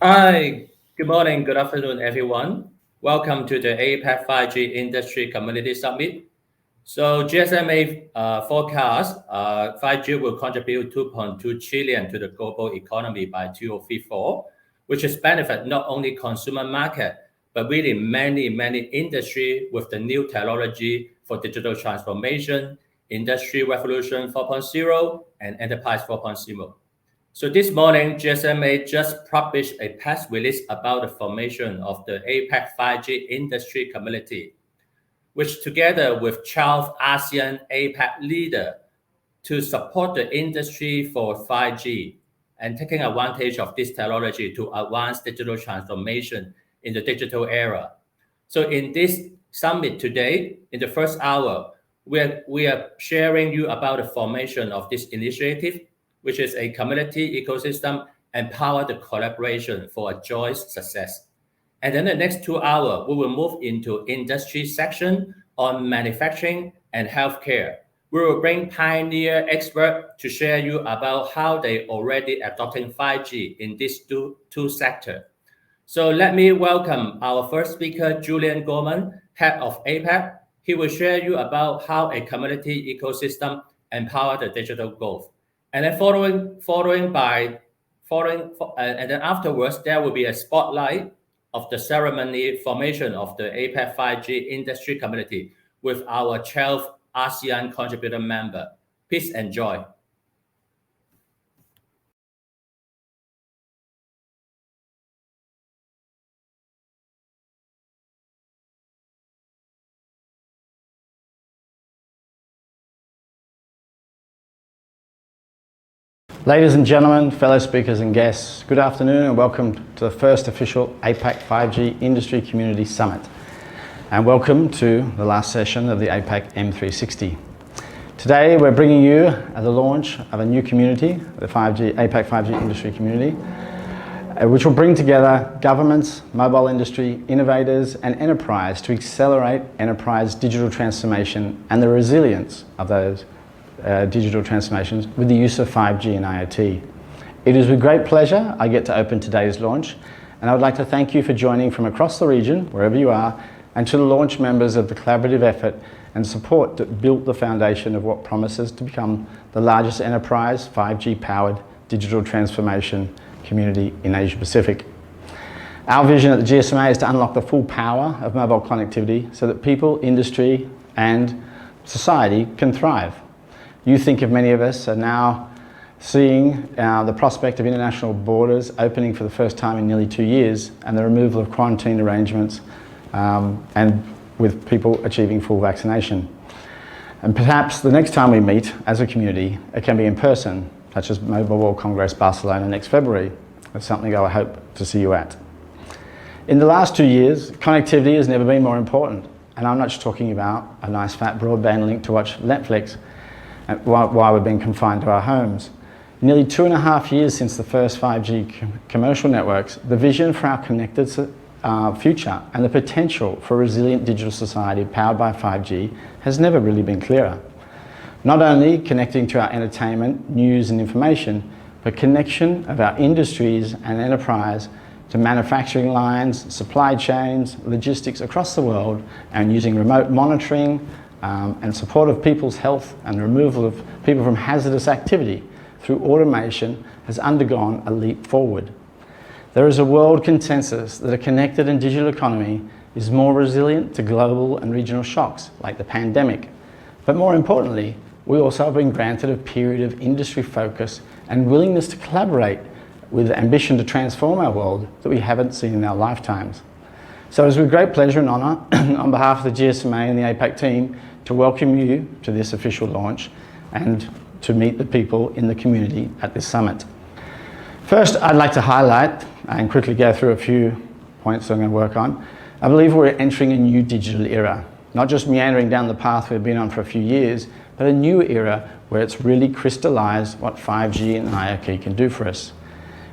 Hi, good morning, good afternoon, everyone. Welcome to the APAC 5G Industry Community Summit. So GSMA forecast 5G will contribute 2.2 trillion to the global economy by 2034, which is benefit not only consumer market, but really many industry with the new technology for digital transformation, industry revolution 4.0, and enterprise 4.0. So this morning, GSMA just published a press release about the formation of the APAC 5G industry community, which together with 12 ASEAN APAC leaders to support the industry for 5G and taking advantage of this technology to advance digital transformation in the digital era. So in this summit today, in the first hour, we are sharing you about the formation of this initiative, which is a community ecosystem empower the collaboration for a joint success. And then the next 2 hours, we will move into industry section on manufacturing and healthcare. We will bring pioneer experts to share you about how they already adopting 5G in these two sectors. So let me welcome our first speaker, Julian Gorman, head of APAC. He will share you about how a community ecosystem empower the digital growth. And then and then afterwards, there will be a spotlight of the ceremony formation of the APAC 5G industry community with our 12 ASEAN contributor member. Please enjoy. Ladies and gentlemen, fellow speakers and guests, good afternoon and welcome to the first official APAC 5G Industry Community Summit. And welcome to the last session of the APAC M360. Today we're bringing you the launch of a new community, the APAC 5G Industry Community, which will bring together governments, mobile industry, innovators and enterprise to accelerate enterprise digital transformation and the resilience of those digital transformations with the use of 5G and IoT. It is with great pleasure I get to open today's launch, and I would like to thank you for joining from across the region, wherever you are, and to the launch members of the collaborative effort and support that built the foundation of what promises to become the largest enterprise 5G powered digital transformation community in Asia Pacific. Our vision at the GSMA is to unlock the full power of mobile connectivity so that people, industry and society can thrive. You think of many of us are now seeing the prospect of international borders opening for the first time in nearly 2 years and the removal of quarantine arrangements and with people achieving full vaccination. And perhaps the next time we meet as a community, it can be in person, such as Mobile World Congress Barcelona next February. That's something I hope to see you at. In the last 2 years, connectivity has never been more important. And I'm not just talking about a nice fat broadband link to watch Netflix while we've been confined to our homes. Nearly 2.5 years since the first 5G commercial networks, the vision for our connected future and the potential for a resilient digital society powered by 5G has never really been clearer. Not only connecting to our entertainment, news and information, but connection of our industries and enterprise to manufacturing lines, supply chains, logistics across the world, and using remote monitoring and support of people's health and removal of people from hazardous activity through automation has undergone a leap forward. There is a world consensus that a connected and digital economy is more resilient to global and regional shocks like the pandemic. But more importantly, we also have been granted a period of industry focus and willingness to collaborate with ambition to transform our world that we haven't seen in our lifetimes. So it's with great pleasure and honour on behalf of the GSMA and the APAC team to welcome you to this official launch and to meet the people in the community at this summit. First, I'd like to highlight and quickly go through a few points I'm going to work on. I believe we're entering a new digital era, not just meandering down the path we've been on for a few years, but a new era where it's really crystallised what 5G and IoT can do for us.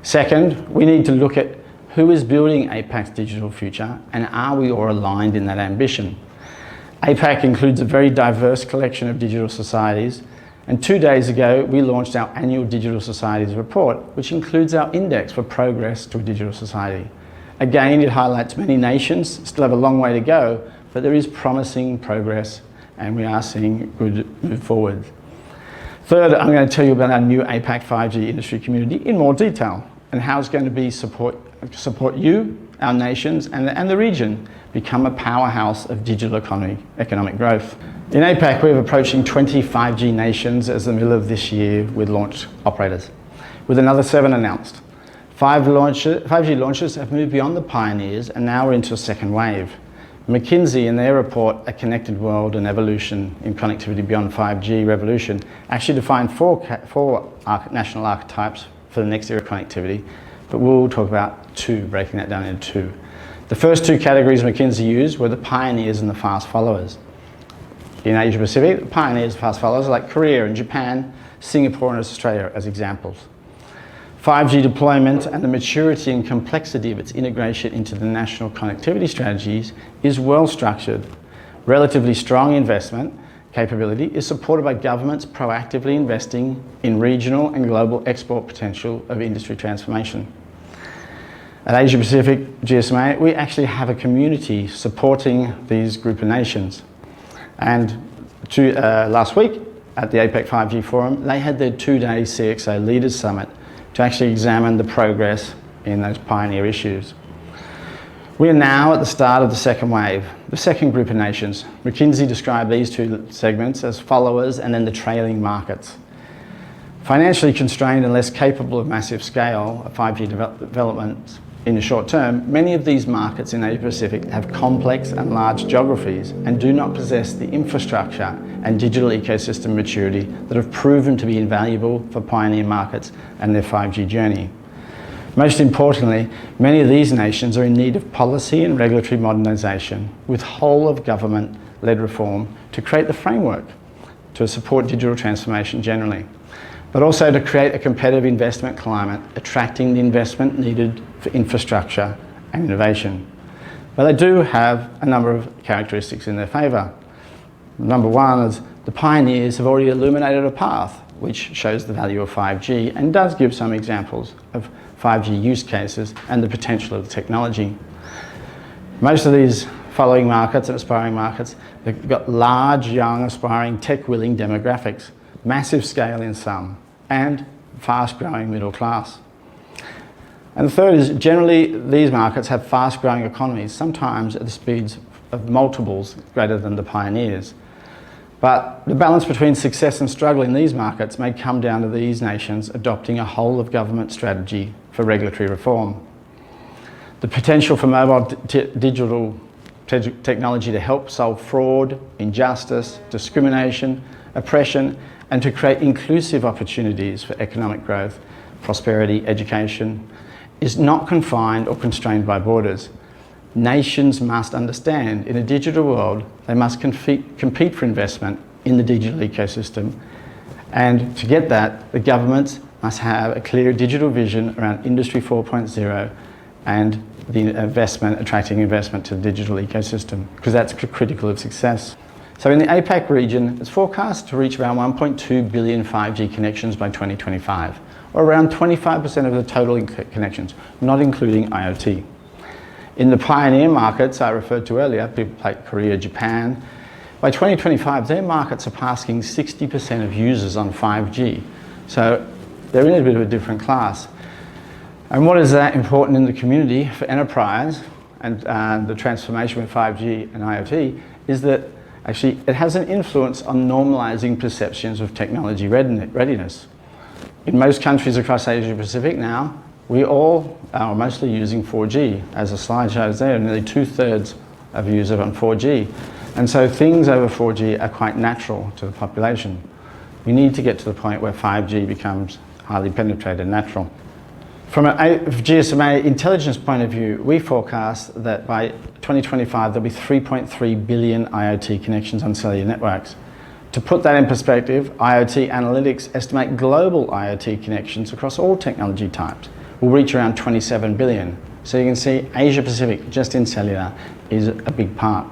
Second, we need to look at who is building APAC's digital future and are we all aligned in that ambition. APAC includes a very diverse collection of digital societies And 2 days ago, we launched our annual Digital Societies report, which includes our index for progress to a digital society. Again, it highlights many nations still have a long way to go, but there is promising progress and we are seeing good move forward. Third, I'm going to tell you about our new APAC 5G industry community in more detail and how it's going to be support you, our nations and the region become a powerhouse of digital economic growth. In APAC, we're approaching 20 5G nations as the middle of this year with launch operators, with another 7 announced. 5G launches have moved beyond the pioneers and now we're into a second wave. McKinsey, in their report, A Connected World and Evolution in Connectivity Beyond 5G Revolution, actually defined four national archetypes for the next era of connectivity, but we'll talk about 2, breaking that down into 2. The first 2 categories McKinsey used were the pioneers and the fast followers. In Asia Pacific, the pioneers and fast followers are like Korea and Japan, Singapore and Australia as examples. 5G deployment and the maturity and complexity of its integration into the national connectivity strategies is well structured. Relatively strong investment capability is supported by governments proactively investing in regional and global export potential of industry transformation. At Asia Pacific GSMA, we actually have a community supporting these group of nations. And last week at the APAC 5G Forum, they had their 2-day CXO Leaders Summit to actually examine the progress in those pioneer issues. We are now at the start of the second wave, the second group of nations. McKinsey described these 2 segments as followers and then the trailing markets. Financially constrained and less capable of massive scale of 5G development in the short term, many of these markets in Asia Pacific have complex and large geographies and do not possess the infrastructure and digital ecosystem maturity that have proven to be invaluable for pioneer markets and their 5G journey. Most importantly, many of these nations are in need of policy and regulatory modernisation with whole of government-led reform to create the framework to support digital transformation generally, but also to create a competitive investment climate, attracting the investment needed for infrastructure and innovation. But they do have a number of characteristics in their favour. Number 1 is the pioneers have already illuminated a path which shows the value of 5G and does give some examples of 5G use cases and the potential of the technology. Most of these following markets and aspiring markets, they've got large, young, aspiring, tech-willing demographics, massive scale in some, and fast-growing middle class. And the third is generally these markets have fast-growing economies, sometimes at the speeds of multiples greater than the pioneers. But the balance between success and struggle in these markets may come down to these nations adopting a whole-of-government strategy for regulatory reform. The potential for mobile digital technology to help solve fraud, injustice, discrimination, oppression, and to create inclusive opportunities for economic growth, prosperity, education, is not confined or constrained by borders. Nations must understand in a digital world they must compete for investment in the digital ecosystem, and to get that the governments must have a clear digital vision around Industry 4.0 and the investment, attracting investment to the digital ecosystem, because that's critical of success. So in the APAC region, it's forecast to reach around 1.2 billion 5G connections by 2025, or around 25% of the total connections, not including IoT. In the pioneer markets I referred to earlier, people like Korea, Japan, by 2025 their markets are passing 60% of users on 5G. So they're in a bit of a different class. And what is that important in the community for enterprise and the transformation with 5G and IoT is that actually it has an influence on normalising perceptions of technology readiness. In most countries across Asia Pacific now, we all are mostly using 4G. As the slide shows there, nearly 2/3 of users on 4G. And so things over 4G are quite natural to the population. We need to get to the point where 5G becomes highly penetrated and natural. From a GSMA intelligence point of view, we forecast that by 2025 there'll be 3.3 billion IoT connections on cellular networks. To put that in perspective, IoT Analytics estimate global IoT connections across all technology types will reach around 27 billion. So you can see Asia Pacific, just in cellular, is a big part.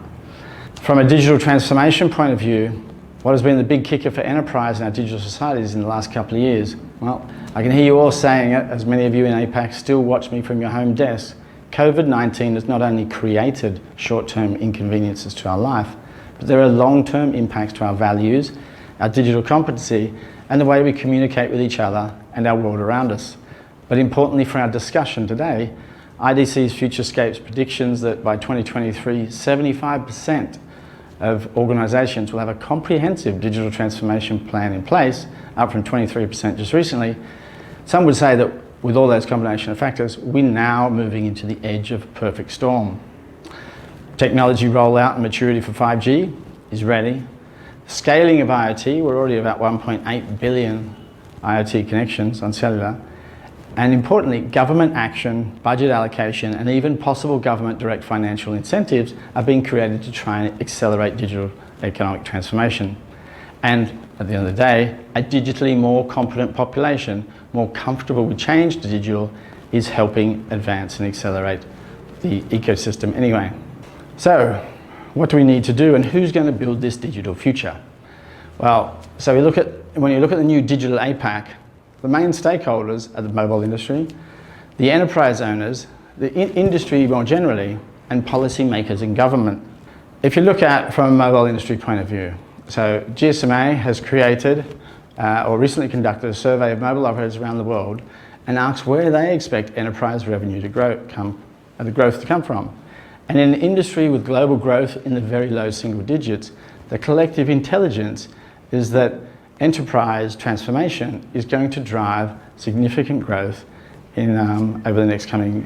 From a digital transformation point of view, What has been the big kicker for enterprise in our digital societies in the last couple of years? Well, I can hear you all saying it, as many of you in APAC still watch me from your home desk. COVID-19 has not only created short-term inconveniences to our life, but there are long-term impacts to our values, our digital competency, and the way we communicate with each other and our world around us. But importantly for our discussion today, IDC's Futurescapes predictions that by 2023, 75% of organisations will have a comprehensive digital transformation plan in place, up from 23% just recently. Some would say that with all those combination of factors, we're now moving into the edge of a perfect storm. Technology rollout and maturity for 5G is ready. Scaling of IoT, we're already about 1.8 billion IoT connections on cellular. And importantly, government action, budget allocation, and even possible government direct financial incentives are being created to try and accelerate digital economic transformation. And at the end of the day, a digitally more competent population, more comfortable with change to digital, is helping advance and accelerate the ecosystem anyway. So, what do we need to do, and who's going to build this digital future? Well, so when you look at the new digital APAC, the main stakeholders are the mobile industry, the enterprise owners, the industry more generally, and policymakers in government. If you look at from a mobile industry point of view, so GSMA has created or recently conducted a survey of mobile operators around the world and asked where they expect enterprise revenue to growth to come from. And in an industry with global growth in the very low single digits, the collective intelligence is that enterprise transformation is going to drive significant growth in, over the next coming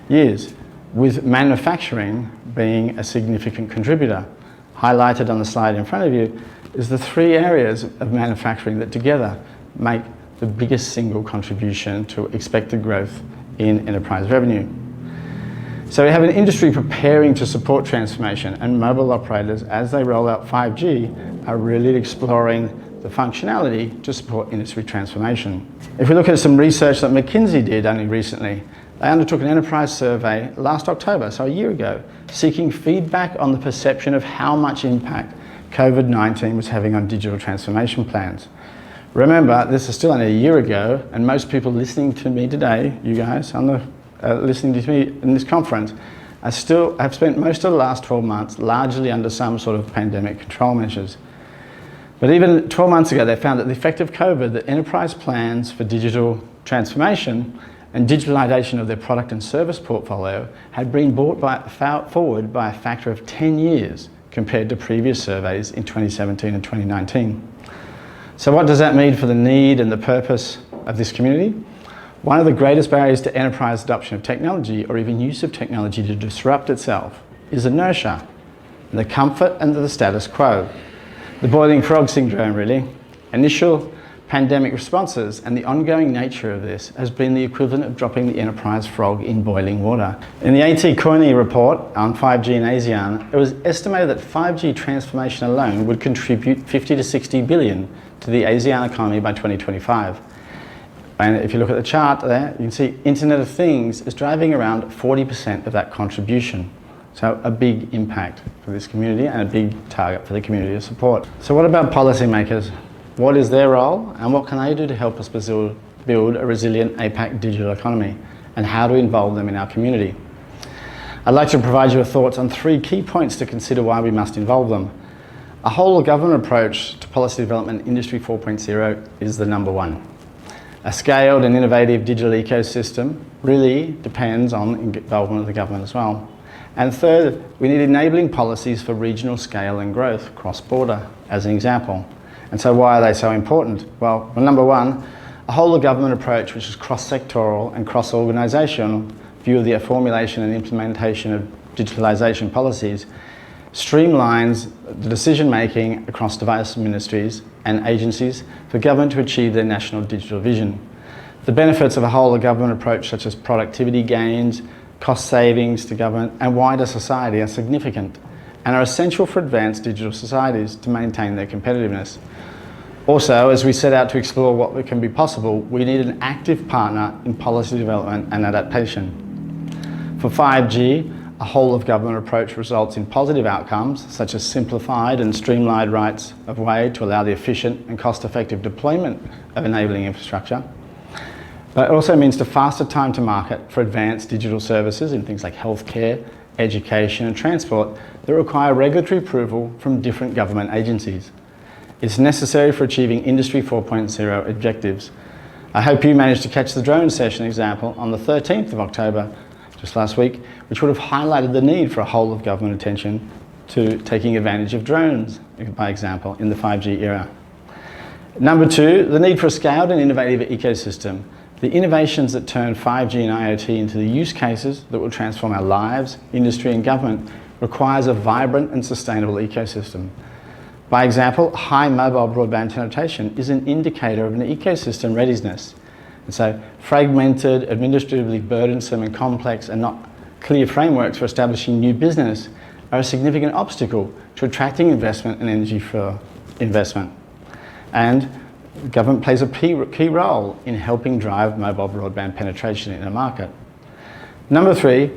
years, with manufacturing being a significant contributor. Highlighted on the slide in front of you is the three areas of manufacturing that together make the biggest single contribution to expected growth in enterprise revenue. So we have an industry preparing to support transformation, and mobile operators, as they roll out 5G, are really exploring the functionality to support industry transformation. If we look at some research that McKinsey did only recently, they undertook an enterprise survey last October, so a year ago, seeking feedback on the perception of how much impact COVID-19 was having on digital transformation plans. Remember, this is still only a year ago, and most people listening to me today, you guys listening to me in this conference, have spent most of the last 12 months largely under some sort of pandemic control measures. But even 12 months ago, they found that the effect of COVID, that enterprise plans for digital transformation and digitalisation of their product and service portfolio had been brought forward by a factor of 10 years compared to previous surveys in 2017 and 2019. So what does that mean for the need and the purpose of this community? One of the greatest barriers to enterprise adoption of technology, or even use of technology to disrupt itself, is inertia, the comfort and the status quo. The boiling frog syndrome, really. Initial pandemic responses and the ongoing nature of this has been the equivalent of dropping the enterprise frog in boiling water. In the AT Cooney report on 5G in ASEAN, it was estimated that 5G transformation alone would contribute 50 to 60 billion to the ASEAN economy by 2025. And if you look at the chart there, you can see Internet of Things is driving around 40% of that contribution. So a big impact for this community and a big target for the community to support. So what about policymakers? What is their role, and what can they do to help us build a resilient APAC digital economy, and how to involve them in our community? I'd like to provide you with thoughts on three key points to consider why we must involve them. A whole of government approach to policy development, Industry 4.0, is the number one. A scaled and innovative digital ecosystem really depends on involvement of the government as well. And third, we need enabling policies for regional scale and growth cross-border, as an example. And so why are they so important? Well, number one, a whole of government approach which is cross-sectoral and cross-organisational view of the formulation and implementation of digitalisation policies streamlines the decision-making across diverse ministries and agencies for government to achieve their national digital vision. The benefits of a whole of government approach, such as productivity gains, cost savings to government and wider society, are significant and are essential for advanced digital societies to maintain their competitiveness. Also, as we set out to explore what can be possible, we need an active partner in policy development and adaptation. For 5G, a whole-of-government approach results in positive outcomes, such as simplified and streamlined rights of way to allow the efficient and cost-effective deployment of enabling infrastructure. But it also means the faster time to market for advanced digital services in things like healthcare, education and transport that require regulatory approval from different government agencies. It's necessary for achieving Industry 4.0 objectives. I hope you managed to catch the drone session example on the 13th of October, just last week, which would have highlighted the need for a whole of government attention to taking advantage of drones, by example, in the 5G era. Number two, the need for a scaled and innovative ecosystem. The innovations that turn 5G and IoT into the use cases that will transform our lives, industry and government requires a vibrant and sustainable ecosystem. By example, high mobile broadband penetration is an indicator of an ecosystem readiness. And so fragmented, administratively burdensome and complex and not clear frameworks for establishing new business are a significant obstacle to attracting investment and energy for investment. And government plays a key role in helping drive mobile broadband penetration in a market. Number three,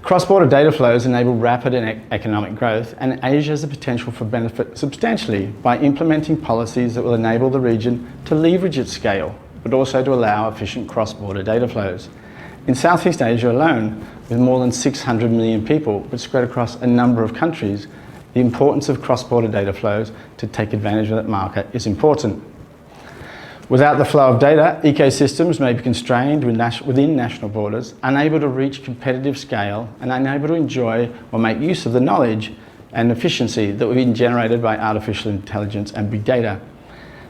cross-border data flows enable rapid economic growth, and Asia has the potential for benefit substantially by implementing policies that will enable the region to leverage its scale, but also to allow efficient cross-border data flows. In Southeast Asia alone, with more than 600 million people, but spread across a number of countries, the importance of cross-border data flows to take advantage of that market is important. Without the flow of data, ecosystems may be constrained within national borders, unable to reach competitive scale, and unable to enjoy or make use of the knowledge and efficiency that have been generated by artificial intelligence and big data.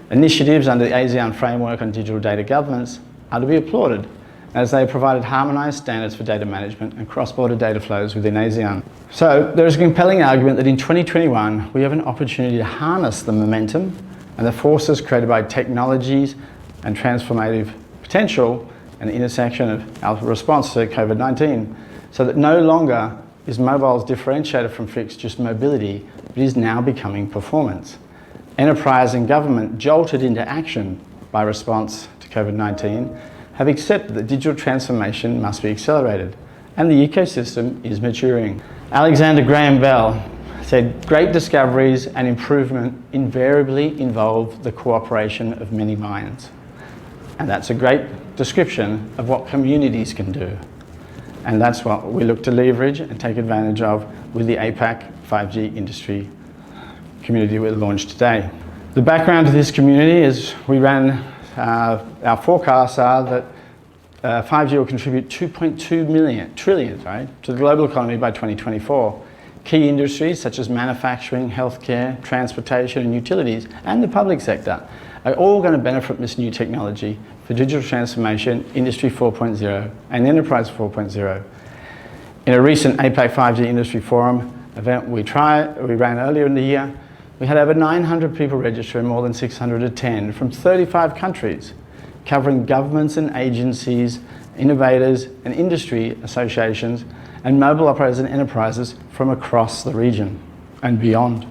Initiatives under the ASEAN framework on digital data governance are to be applauded, as they have provided harmonised standards for data management and cross-border data flows within ASEAN. So there is a compelling argument that in 2021 we have an opportunity to harness the momentum and the forces created by technologies and transformative potential and the intersection of our response to COVID-19, so that no longer is mobile's differentiated from fixed just mobility, but is now becoming performance. Enterprise and government, jolted into action by response to COVID-19, have accepted that digital transformation must be accelerated, and the ecosystem is maturing. Alexander Graham Bell said, "Great discoveries and improvement invariably involve the cooperation of many minds." And that's a great description of what communities can do. And that's what we look to leverage and take advantage of with the APAC 5G industry community we launched today. The background to this community is we ran, our forecasts are that 5G will contribute 2.2 trillion to the global economy by 2024. Key industries such as manufacturing, healthcare, transportation and utilities, and the public sector are all going to benefit from this new technology for digital transformation, Industry 4.0 and Enterprise 4.0. In a recent APAC 5G Industry Forum event we ran earlier in the year, we had over 900 people register and more than 600 attend from 35 countries, covering governments and agencies, innovators and industry associations, and mobile operators and enterprises from across the region and beyond.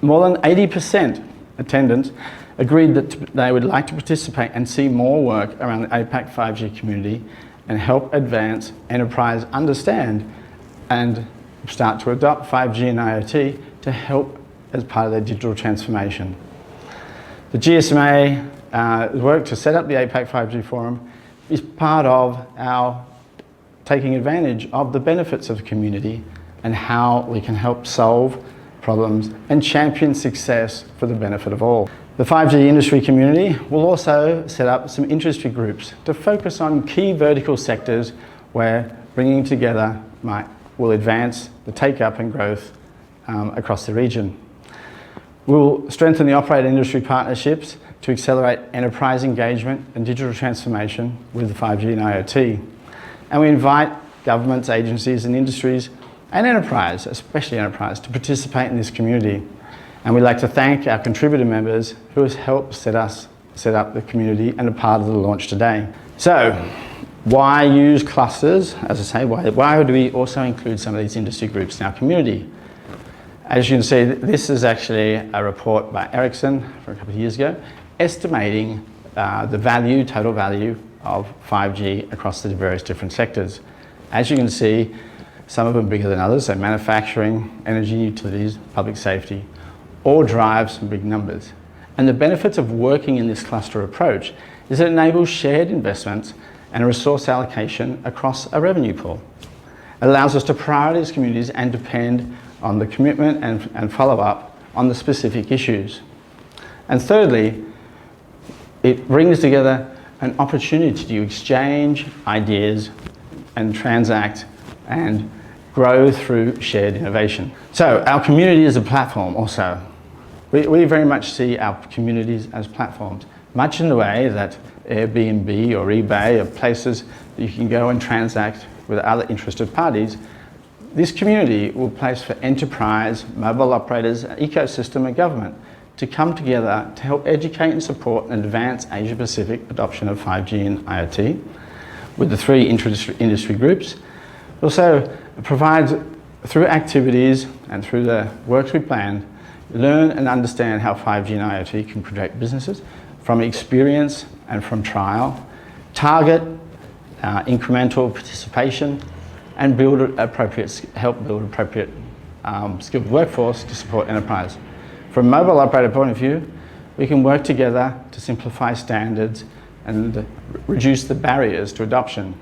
More than 80% attendants agreed that they would like to participate and see more work around the APAC 5G community and help advance enterprise understand and start to adopt 5G and IoT to help as part of their digital transformation. The GSMA work to set up the APAC 5G Forum is part of our taking advantage of the benefits of the community and how we can help solve problems and champion success for the benefit of all. The 5G industry community will also set up some industry groups to focus on key vertical sectors where bringing together will advance the take-up and growth across the region. We'll strengthen the operator industry partnerships to accelerate enterprise engagement and digital transformation with the 5G and IoT. And we invite governments, agencies and industries and enterprise, especially enterprise, to participate in this community. And we'd like to thank our contributor members who have helped set up the community and are part of the launch today. So, why use clusters? As I say, why do we also include some of these industry groups in our community? As you can see, this is actually a report by Ericsson from a couple of years ago, estimating the total value of 5G across the various different sectors. As you can see, some of them bigger than others, so manufacturing, energy, utilities, public safety, all drive some big numbers. And the benefits of working in this cluster approach is it enables shared investments and a resource allocation across a revenue pool. It allows us to prioritize communities and depend on the commitment and follow-up on the specific issues. And thirdly, it brings together an opportunity to exchange ideas and transact and grow through shared innovation. So our community is a platform also. We very much see our communities as platforms, much in the way that Airbnb or eBay are places that you can go and transact with other interested parties. This community will place for enterprise, mobile operators, ecosystem and government to come together to help educate and support and advance Asia-Pacific adoption of 5G and IoT with the three industry groups. It also provides, through activities and through the works we planned, learn and understand how 5G and IoT can protect businesses from experience and from trial, target incremental participation, and help build appropriate skilled workforce to support enterprise. From a mobile operator point of view, we can work together to simplify standards and reduce the barriers to adoption.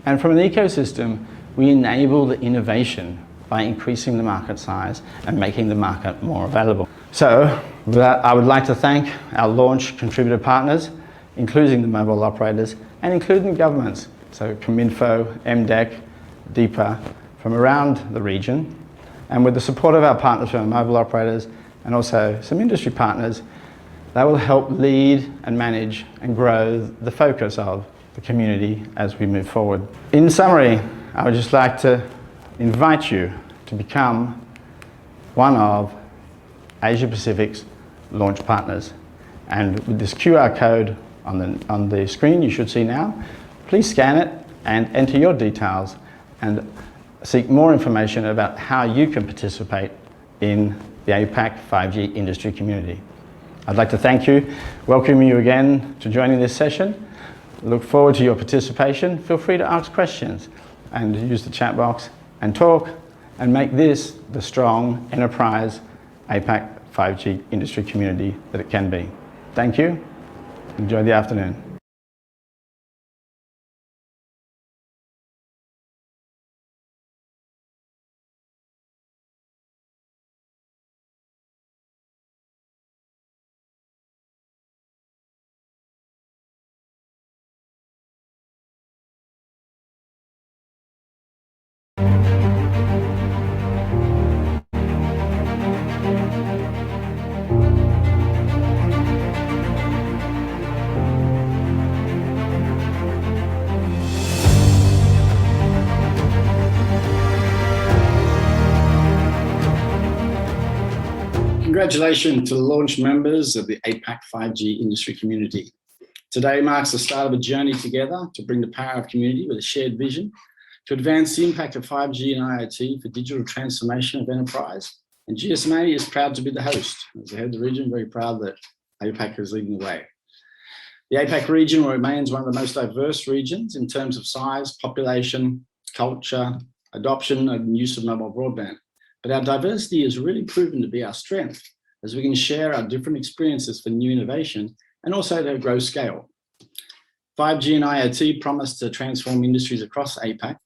And from an ecosystem, we enable the innovation by increasing the market size and making the market more available. So, with that, I would like to thank our launch contributor partners, including the mobile operators and including governments, so Cominfo, MDEC, DEPA, from around the region. And with the support of our partners from mobile operators and also some industry partners, that will help lead and manage and grow the focus of the community as we move forward. In summary, I would just like to invite you to become one of Asia Pacific's launch partners. And with this QR code on the screen you should see now, please scan it and enter your details and seek more information about how you can participate in the APAC 5G industry community. I'd like to thank you, welcome you again to joining this session. Look forward to your participation. Feel free to ask questions and use the chat box and talk and make this the strong enterprise APAC 5G industry community that it can be. Thank you. Enjoy the afternoon. Congratulations to the launch members of the APAC 5G industry community. Today marks the start of a journey together to bring the power of community with a shared vision to advance the impact of 5G and IoT for digital transformation of enterprise. And GSMA is proud to be the host. As the head of the region, very proud that APAC is leading the way. The APAC region remains one of the most diverse regions in terms of size, population, culture, adoption and use of mobile broadband. But our diversity has really proven to be our strength as we can share our different experiences for new innovation and also to grow scale. 5G and IoT promise to transform industries across APAC,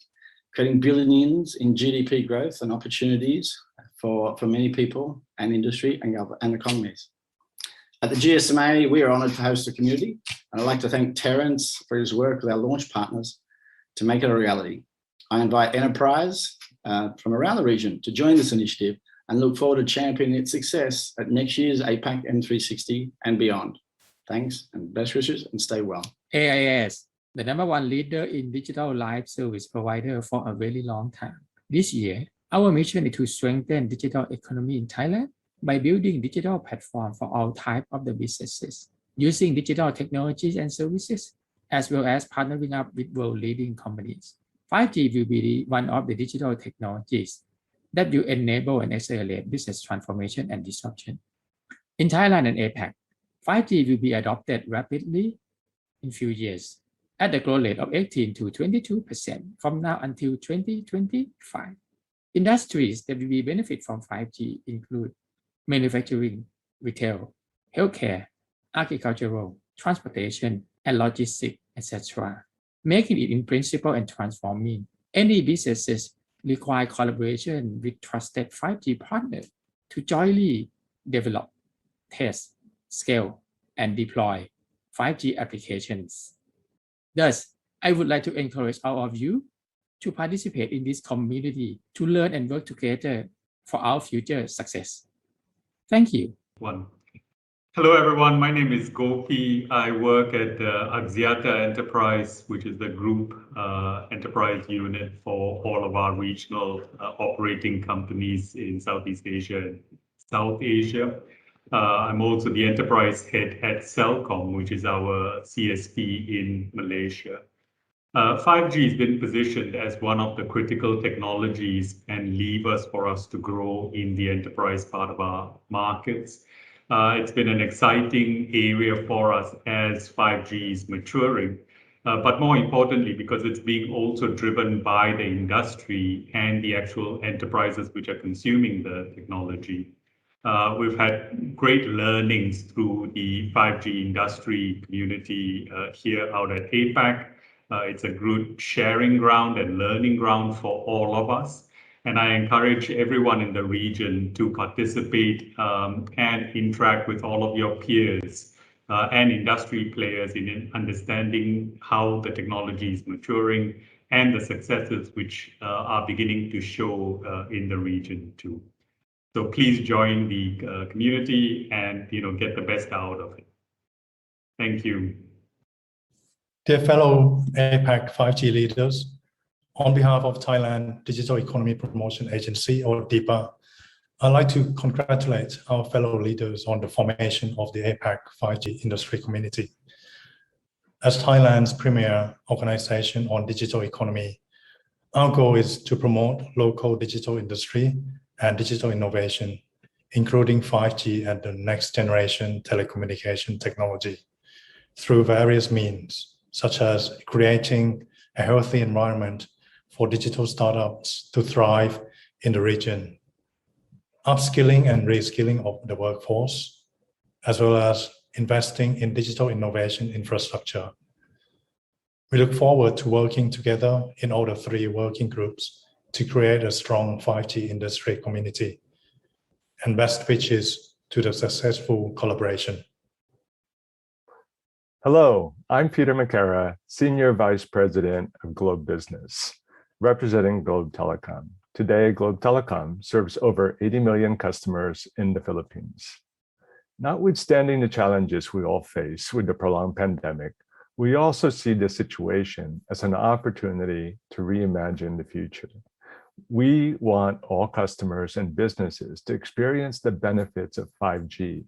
creating billions in GDP growth and opportunities for many people and industry and economies. At the GSMA, we are honoured to host the community, and I'd like to thank Terence for his work with our launch partners to make it a reality. I invite enterprise from around the region to join this initiative and look forward to championing its success at next year's APAC M360 and beyond. Thanks and best wishes and stay well. AIS, the #1 leader in digital life service provider for a very long time. This year, our mission is to strengthen digital economy in Thailand by building digital platform for all types of the businesses, using digital technologies and services, as well as partnering up with world-leading companies. 5G will be one of the digital technologies that will enable and accelerate business transformation and disruption. In Thailand and APAC, 5G will be adopted rapidly in few years at a growth rate of 18 to 22% from now until 2025. Industries that will benefit from 5G include manufacturing, retail, healthcare, agricultural, transportation, and logistics, etc. Making it in principle and transforming. Any businesses require collaboration with trusted 5G partners to jointly develop, test, scale, and deploy 5G applications. Thus, I would like to encourage all of you to participate in this community to learn and work together for our future success. Thank you. Hello, everyone. My name is Gopi. I work at Axiata Enterprise, which is the group enterprise unit for all of our regional operating companies in Southeast Asia and South Asia. I'm also the enterprise head at Celcom, which is our CSP in Malaysia. 5G has been positioned as one of the critical technologies and levers for us to grow in the enterprise part of our markets. It's been an exciting area for us as 5G is maturing, but more importantly, because it's being also driven by the industry and the actual enterprises which are consuming the technology. We've had great learnings through the 5G industry community here out at APAC. It's a good sharing ground and learning ground for all of us. And I encourage everyone in the region to participate and interact with all of your peers and industry players in understanding how the technology is maturing and the successes which are beginning to show in the region too. So please join the community and get the best out of it. Thank you. Dear fellow APAC 5G leaders, on behalf of Thailand Digital Economy Promotion Agency, or DIPA, I'd like to congratulate our fellow leaders on the formation of the APAC 5G industry community. As Thailand's premier organization on digital economy, our goal is to promote local digital industry and digital innovation, including 5G and the next generation telecommunication technology, through various means, such as creating a healthy environment for digital startups to thrive in the region, upskilling and reskilling of the workforce, as well as investing in digital innovation infrastructure. We look forward to working together in all the three working groups to create a strong 5G industry community, and best wishes to the successful collaboration. Hello, I'm Peter McCara, Senior Vice President of Globe Business, representing Globe Telecom. Today, Globe Telecom serves over 80 million customers in the Philippines. Notwithstanding the challenges we all face with the prolonged pandemic, we also see this situation as an opportunity to reimagine the future. We want all customers and businesses to experience the benefits of 5G,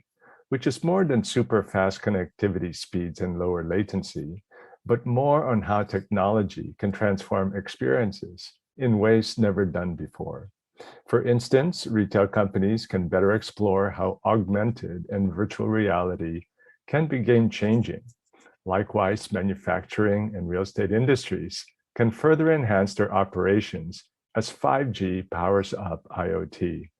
which is more than super fast connectivity speeds and lower latency, but more on how technology can transform experiences in ways never done before. For instance, retail companies can better explore how augmented and virtual reality can be game-changing. Likewise, manufacturing and real estate industries can further enhance their operations as 5G powers up IoT.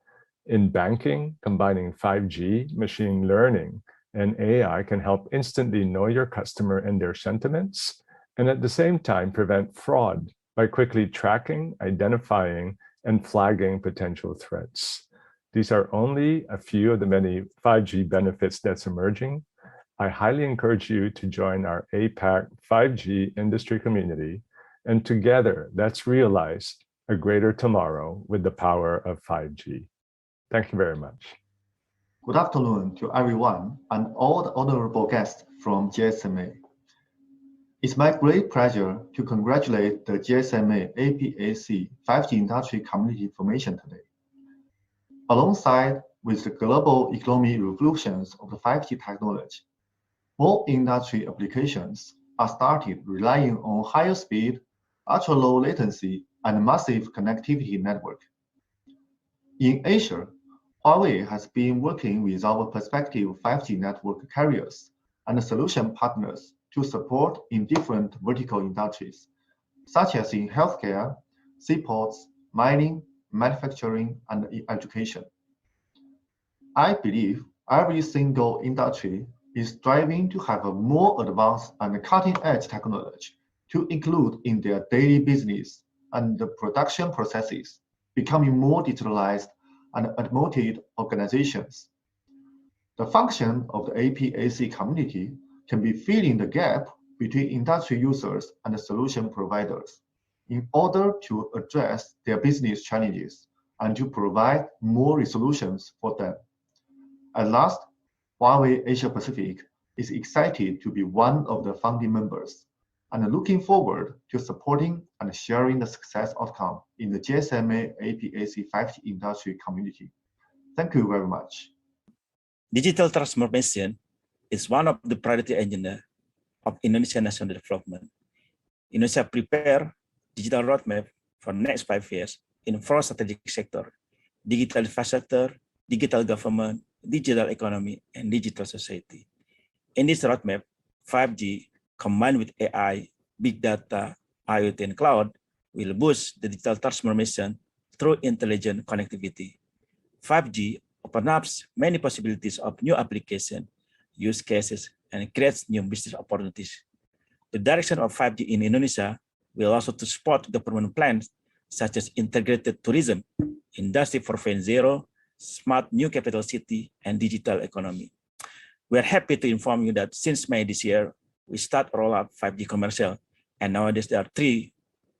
In banking, combining 5G, machine learning, and AI can help instantly know your customer and their sentiments, and at the same time prevent fraud by quickly tracking, identifying, and flagging potential threats. These are only a few of the many 5G benefits that's emerging. I highly encourage you to join our APAC 5G industry community, and together let's realize a greater tomorrow with the power of 5G. Thank you very much. Good afternoon to everyone and all the honorable guests from GSMA. It's my great pleasure to congratulate the GSMA APAC 5G industry community formation today. Alongside with the global economic revolutions of the 5G technology, more industry applications are started relying on higher speed, ultra-low latency, and massive connectivity network. In Asia, Huawei has been working with our prospective 5G network carriers and solution partners to support in different vertical industries, such as in healthcare, seaports, mining, manufacturing, and education. I believe every single industry is striving to have a more advanced and cutting-edge technology to include in their daily business and the production processes, becoming more digitalized and automated organizations. The function of the APAC community can be filling the gap between industry users and the solution providers in order to address their business challenges and to provide more solutions for them. At last, Huawei Asia Pacific is excited to be one of the founding members and looking forward to supporting and sharing the success outcome in the GSMA APAC 5G industry community. Thank you very much. Digital transformation is one of the priority agendas of Indonesian national development. Indonesia prepare digital roadmap for the next 5 years in 4 strategic sectors: digital infrastructure, digital government, digital economy, and digital society. In this roadmap, 5G combined with AI, big data, IoT, and cloud will boost the digital transformation through intelligent connectivity. 5G opens up many possibilities of new applications, use cases, and creates new business opportunities. The direction of 5G in Indonesia will also to support government plans such as integrated tourism, Industry 4.0, smart new capital city, and digital economy. We are happy to inform you that since May this year, we start roll out 5G commercial, and nowadays there are 3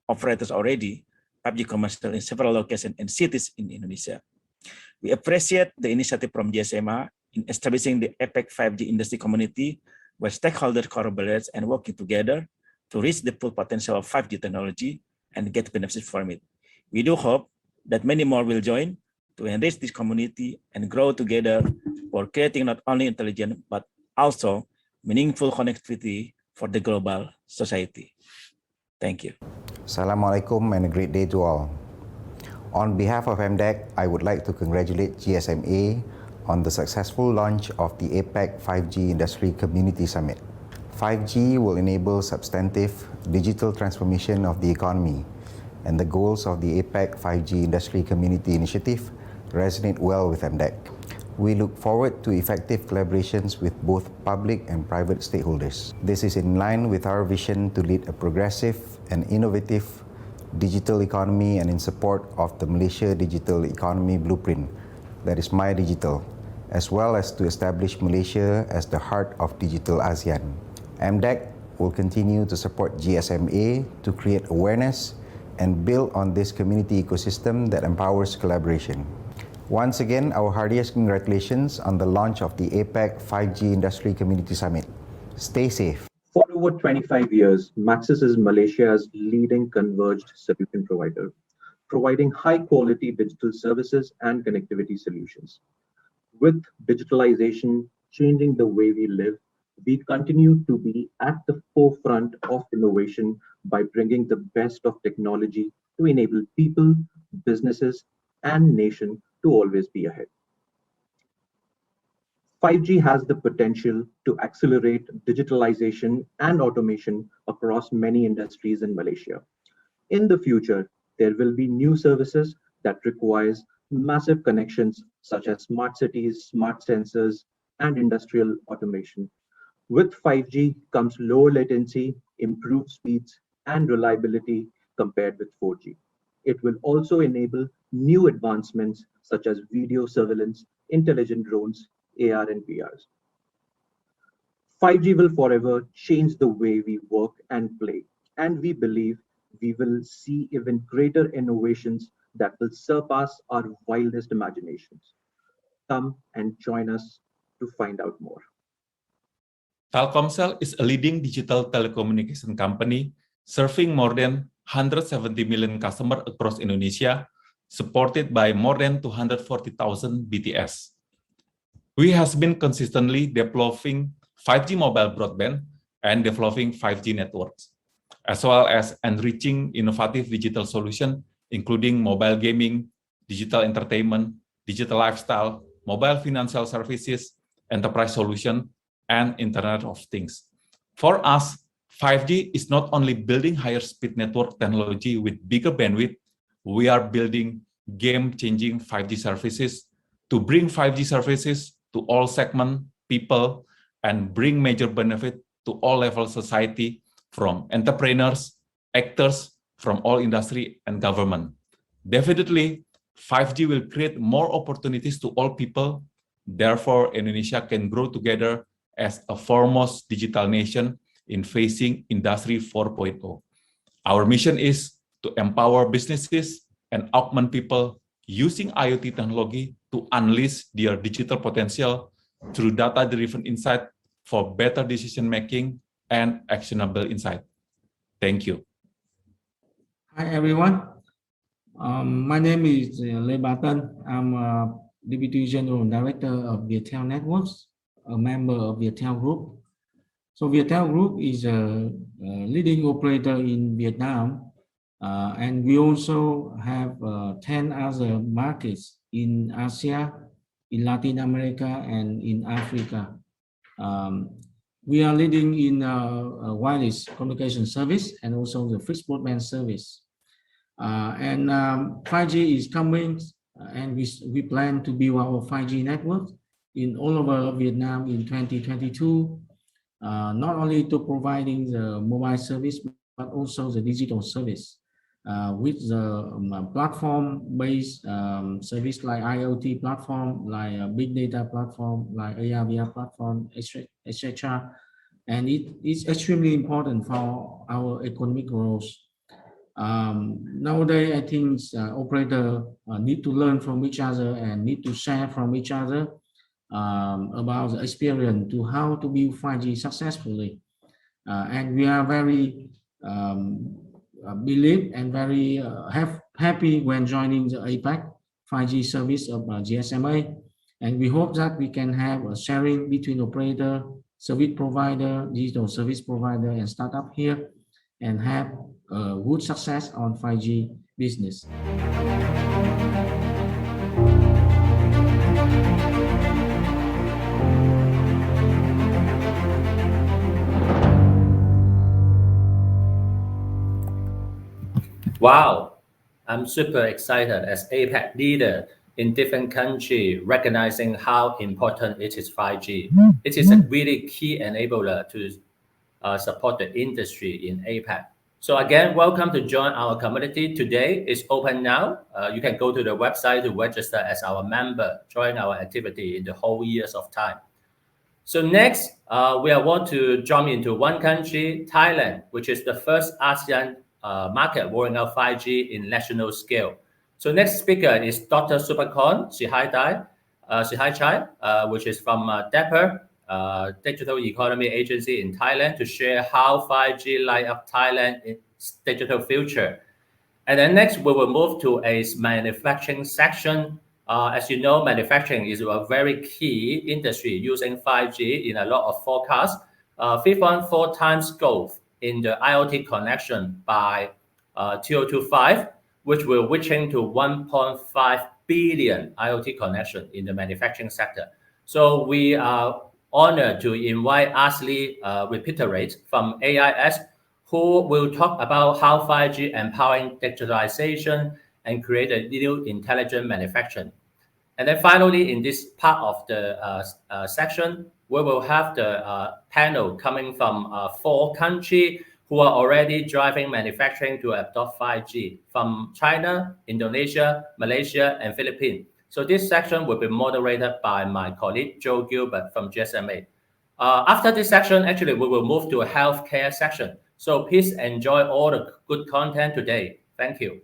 operators already 5G commercial in several locations and cities in Indonesia. We appreciate the initiative from GSMA in establishing the APAC 5G industry community where stakeholders collaborate and working together to reach the full potential of 5G technology and get benefits from it. We do hope that many more will join to enrich this community and grow together for creating not only intelligent but also meaningful connectivity for the global society. Thank you. Assalamualaikum and a great day to all. On behalf of MDEC, I would like to congratulate GSMA on the successful launch of the APAC 5G Industry Community Summit. 5G will enable substantive digital transformation of the economy, and the goals of the APAC 5G Industry Community Initiative resonate well with MDEC. We look forward to effective collaborations with both public and private stakeholders. This is in line with our vision to lead a progressive and innovative digital economy and in support of the Malaysia Digital Economy Blueprint, that is My Digital, as well as to establish Malaysia as the heart of digital ASEAN. MDEC will continue to support GSMA to create awareness and build on this community ecosystem that empowers collaboration. Once again, our heartiest congratulations on the launch of the APAC 5G Industry Community Summit. Stay safe. For over 25 years, Maxis is Malaysia's leading converged solution provider, providing high-quality digital services and connectivity solutions. With digitalization changing the way we live, we continue to be at the forefront of innovation by bringing the best of technology to enable people, businesses, and nation to always be ahead. 5G has the potential to accelerate digitalization and automation across many industries in Malaysia. In the future, there will be new services that requires massive connections such as smart cities, smart sensors, and industrial automation. With 5G comes lower latency, improved speeds, and reliability compared with 4G. It will also enable new advancements such as video surveillance, intelligent drones, AR and VR. 5G will forever change the way we work and play, and we believe we will see even greater innovations that will surpass our wildest imaginations. Come and join us to find out more. Telkomsel is a leading digital telecommunication company serving more than 170 million customers across Indonesia, supported by more than 240,000 BTS. We have been consistently developing 5G mobile broadband and developing 5G networks, as well as enriching innovative digital solutions, including mobile gaming, digital entertainment, digital lifestyle, mobile financial services, enterprise solution, and Internet of Things. For us, 5G is not only building higher speed network technology with bigger bandwidth, we are building game-changing 5G services to bring 5G services to all segment people and bring major benefit to all levels of society, from entrepreneurs, actors from all industry and government. Definitely, 5G will create more opportunities to all people. Therefore, Indonesia can grow together as a foremost digital nation in facing Industry 4.0. Our mission is to empower businesses and augment people using IoT technology to unleash their digital potential through data-driven insight for better decision-making and actionable insight. Thank you. Hi, everyone. My name is Lê Bá Tân. I'm a Deputy General Director of Viettel Networks, a member of Viettel Group. So Viettel Group is a leading operator in Vietnam, and we also have 10 other markets in Asia, in Latin America, and in Africa. We are leading in wireless communication service and also the fixed broadband service. And 5G is coming, and we plan to build our 5G network in all over Vietnam in 2022, not only to providing the mobile service, but also the digital service with the platform-based service like IoT platform, like a big data platform, like AR/VR platform, etc. And it is extremely important for our economic growth. Nowadays, I think operators need to learn from each other and need to share from each other about the experience to how to build 5G successfully. And we are very believe and very happy when joining the APAC 5G service of GSMA. And we hope that we can have a sharing between operator, service provider, digital service provider, and startup here, and have good success on 5G business. Wow, I'm super excited as APAC leader in different countries, recognizing how important it is 5G. It is a really key enabler to support the industry in APAC. So again, welcome to join our community. Today is open now. You can go to the website to register as our member, join our activity in the whole years of time. So next, we want to jump into one country, Thailand, which is the first ASEAN market rolling out 5G in national scale. So next speaker is Dr. Supakon Sihaichai, which is from DEPA, Digital Economy Agency in Thailand, to share how 5G light up Thailand's digital future. And then next, we will move to a manufacturing section. As you know, manufacturing is a very key industry using 5G in a lot of forecasts. 3.4 times growth in the IoT connection by 2025, which will reaching to 1.5 billion IoT connection in the manufacturing sector. So we are honored to invite Ashley Repeterate from AIS, who will talk about how 5G empowering digitalization and create a new intelligent manufacturing. And then finally, in this part of the section, we will have the panel coming from 4 countries who are already driving manufacturing to adopt 5G, from China, Indonesia, Malaysia, and Philippines. So this section will be moderated by my colleague, Joe Gilbert from GSMA. After this section, actually, we will move to a healthcare section. So please enjoy all the good content today. Thank you.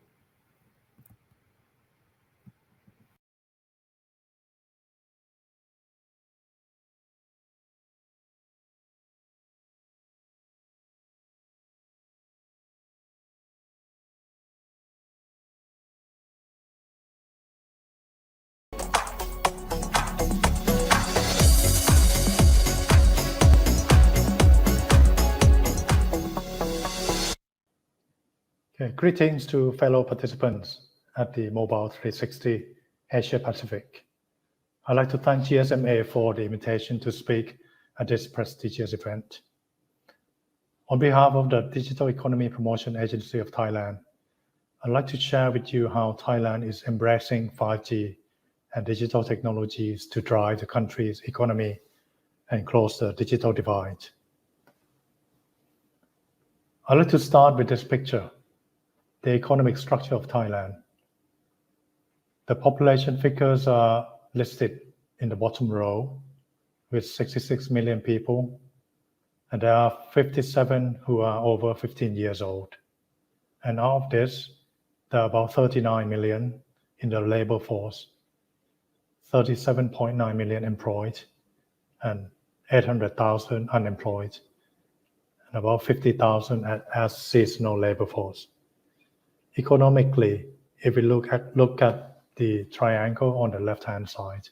Okay, greetings to fellow participants at the Mobile 360 Asia Pacific. I'd like to thank GSMA for the invitation to speak at this prestigious event. On behalf of the Digital Economy Promotion Agency of Thailand, I'd like to share with you how Thailand is embracing 5G and digital technologies to drive the country's economy and close the digital divide. I'd like to start with this picture, the economic structure of Thailand. The population figures are listed in the bottom row with 66 million people, and there are 57 who are over 15 years old. And out of this, there are about 39 million in the labor force, 37.9 million employed, and 800,000 unemployed, and about 50,000 as seasonal labor force. Economically, if we look at the triangle on the left-hand side,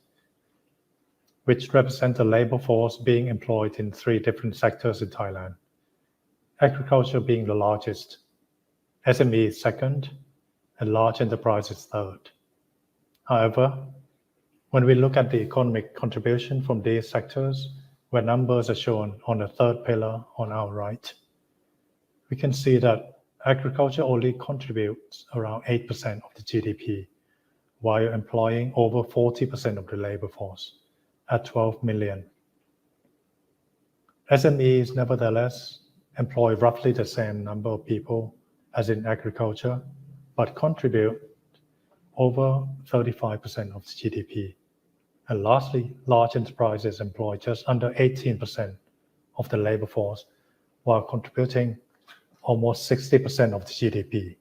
which represents the labor force being employed in 3 different sectors in Thailand. Agriculture being the largest, SME is second, and large enterprise is third. However, when we look at the economic contribution from these sectors, where numbers are shown on the third pillar on our right, we can see that agriculture only contributes around 8% of the GDP, while employing over 40% of the labor force at 12 million. SMEs nevertheless employ roughly the same number of people as in agriculture, but contribute over 35% of the GDP. And lastly, large enterprises employ just under 18% of the labor force, while contributing almost 60% of the GDP.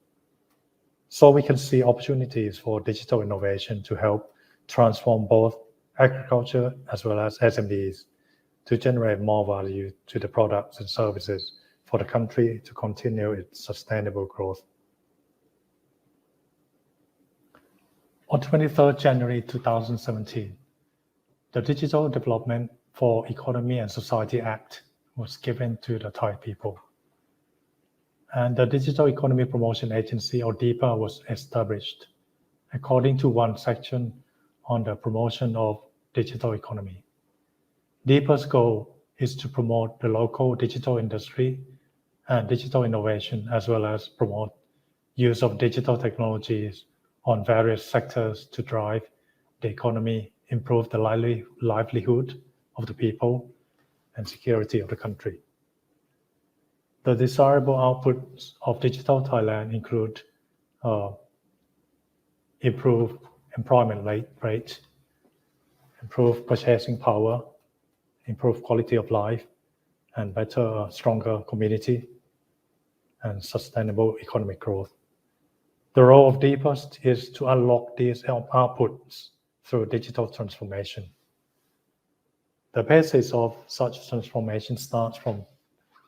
So we can see opportunities for digital innovation to help transform both agriculture as well as SMEs to generate more value to the products and services for the country to continue its sustainable growth. On 23rd January 2017, the Digital Development for Economy and Society Act was given to the Thai people. And the Digital Economy Promotion Agency, or DEPA, was established according to one section on the promotion of digital economy. DEPA's goal is to promote the local digital industry and digital innovation, as well as promote use of digital technologies on various sectors to drive the economy, improve the livelihood of the people, and security of the country. The desirable outputs of Digital Thailand include improved employment rate, improved purchasing power, improved quality of life, and better, stronger community, and sustainable economic growth. The role of DEPA is to unlock these outputs through digital transformation. The basis of such transformation starts from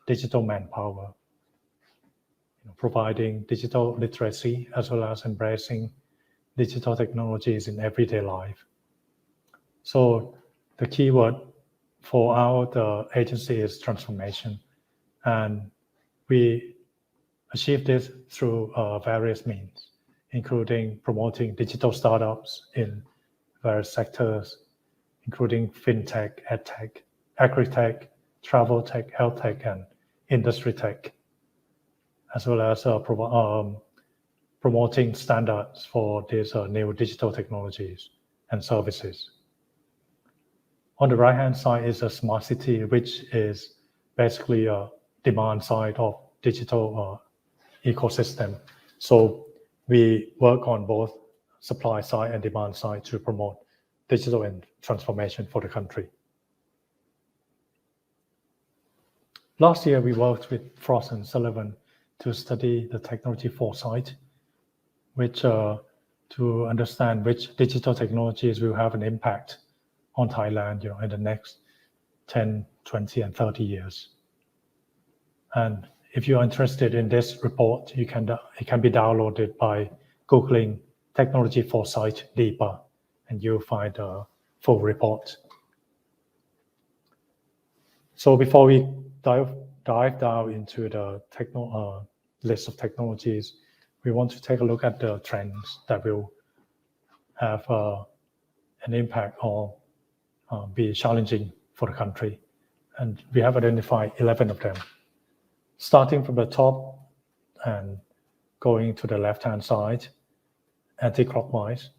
digital manpower, providing digital literacy as well as embracing digital technologies in everyday life. So the key word for the agency is transformation, and we achieve this through various means, including promoting digital startups in various sectors, including fintech, edtech, agri-tech, travel tech, health tech, and industry tech, as well as promoting standards for these new digital technologies and services. On the right-hand side is a smart city, which is basically a demand side of digital ecosystem. So we work on both supply side and demand side to promote digital and transformation for the country. Last year, we worked with Frost & Sullivan to study the technology foresight, which to understand which digital technologies will have an impact on Thailand, in the next 10, 20, and 30 years. And if you are interested in this report, it can be downloaded by Googling Technology Foresight DEPA, and you'll find a full report. So before we dive down into the list of technologies, we want to take a look at the trends that will have an impact or be challenging for the country. And we have identified 11 of them. Starting from the top and going to the left-hand side, anti-clockwise.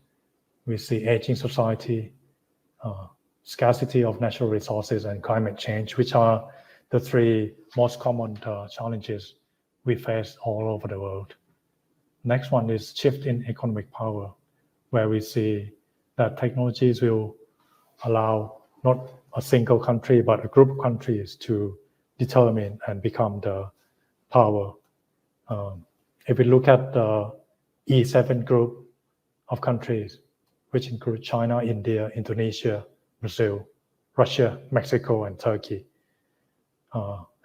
We see aging society, scarcity of natural resources, and climate change, which are the three most common challenges we face all over the world. Next one is shift in economic power, where we see that technologies will allow not a single country, but a group of countries to determine and become the power. If we look at the E7 group of countries, which include China, India, Indonesia, Brazil, Russia, Mexico, and Turkey.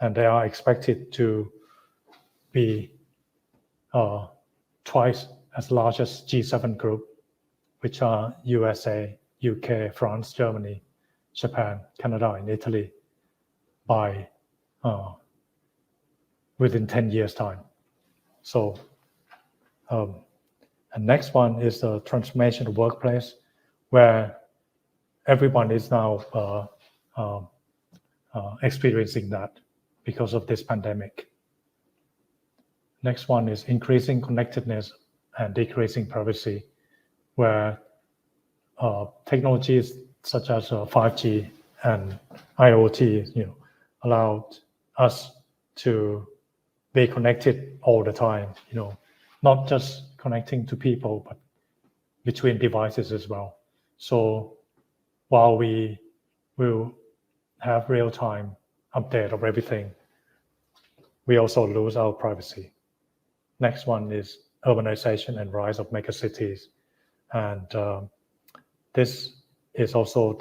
And they are expected to be twice as large as G7 group, which are USA, UK, France, Germany, Japan, Canada, and Italy by within 10 years' time. So, and next one is the transformation of workplace, where everyone is now experiencing that because of this pandemic. Next one is increasing connectedness and decreasing privacy, where technologies such as 5G and IoT, allowed us to be connected all the time. Not just connecting to people, but between devices as well. So while we will have real-time update of everything, we also lose our privacy. Next one is urbanization and rise of megacities. And this is also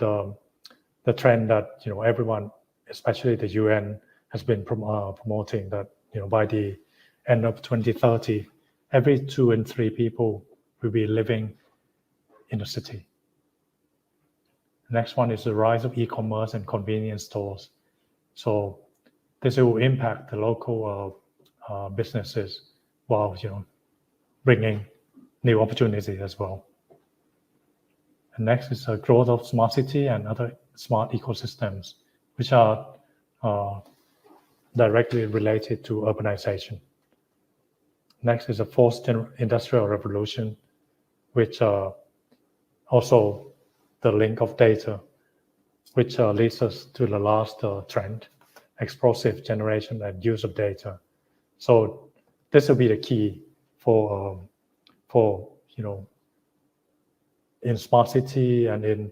the trend that everyone, especially the UN, has been promoting, that by the end of 2030, every 2 and 3 people will be living in a city. Next one is the rise of e-commerce and convenience stores. So this will impact the local businesses while bringing new opportunities as well. And next is the growth of smart city and other smart ecosystems, which are directly related to urbanization. Next is the fourth industrial revolution, which also the link of data, which leads us to the last trend, explosive generation and use of data. So this will be the key for in smart city and in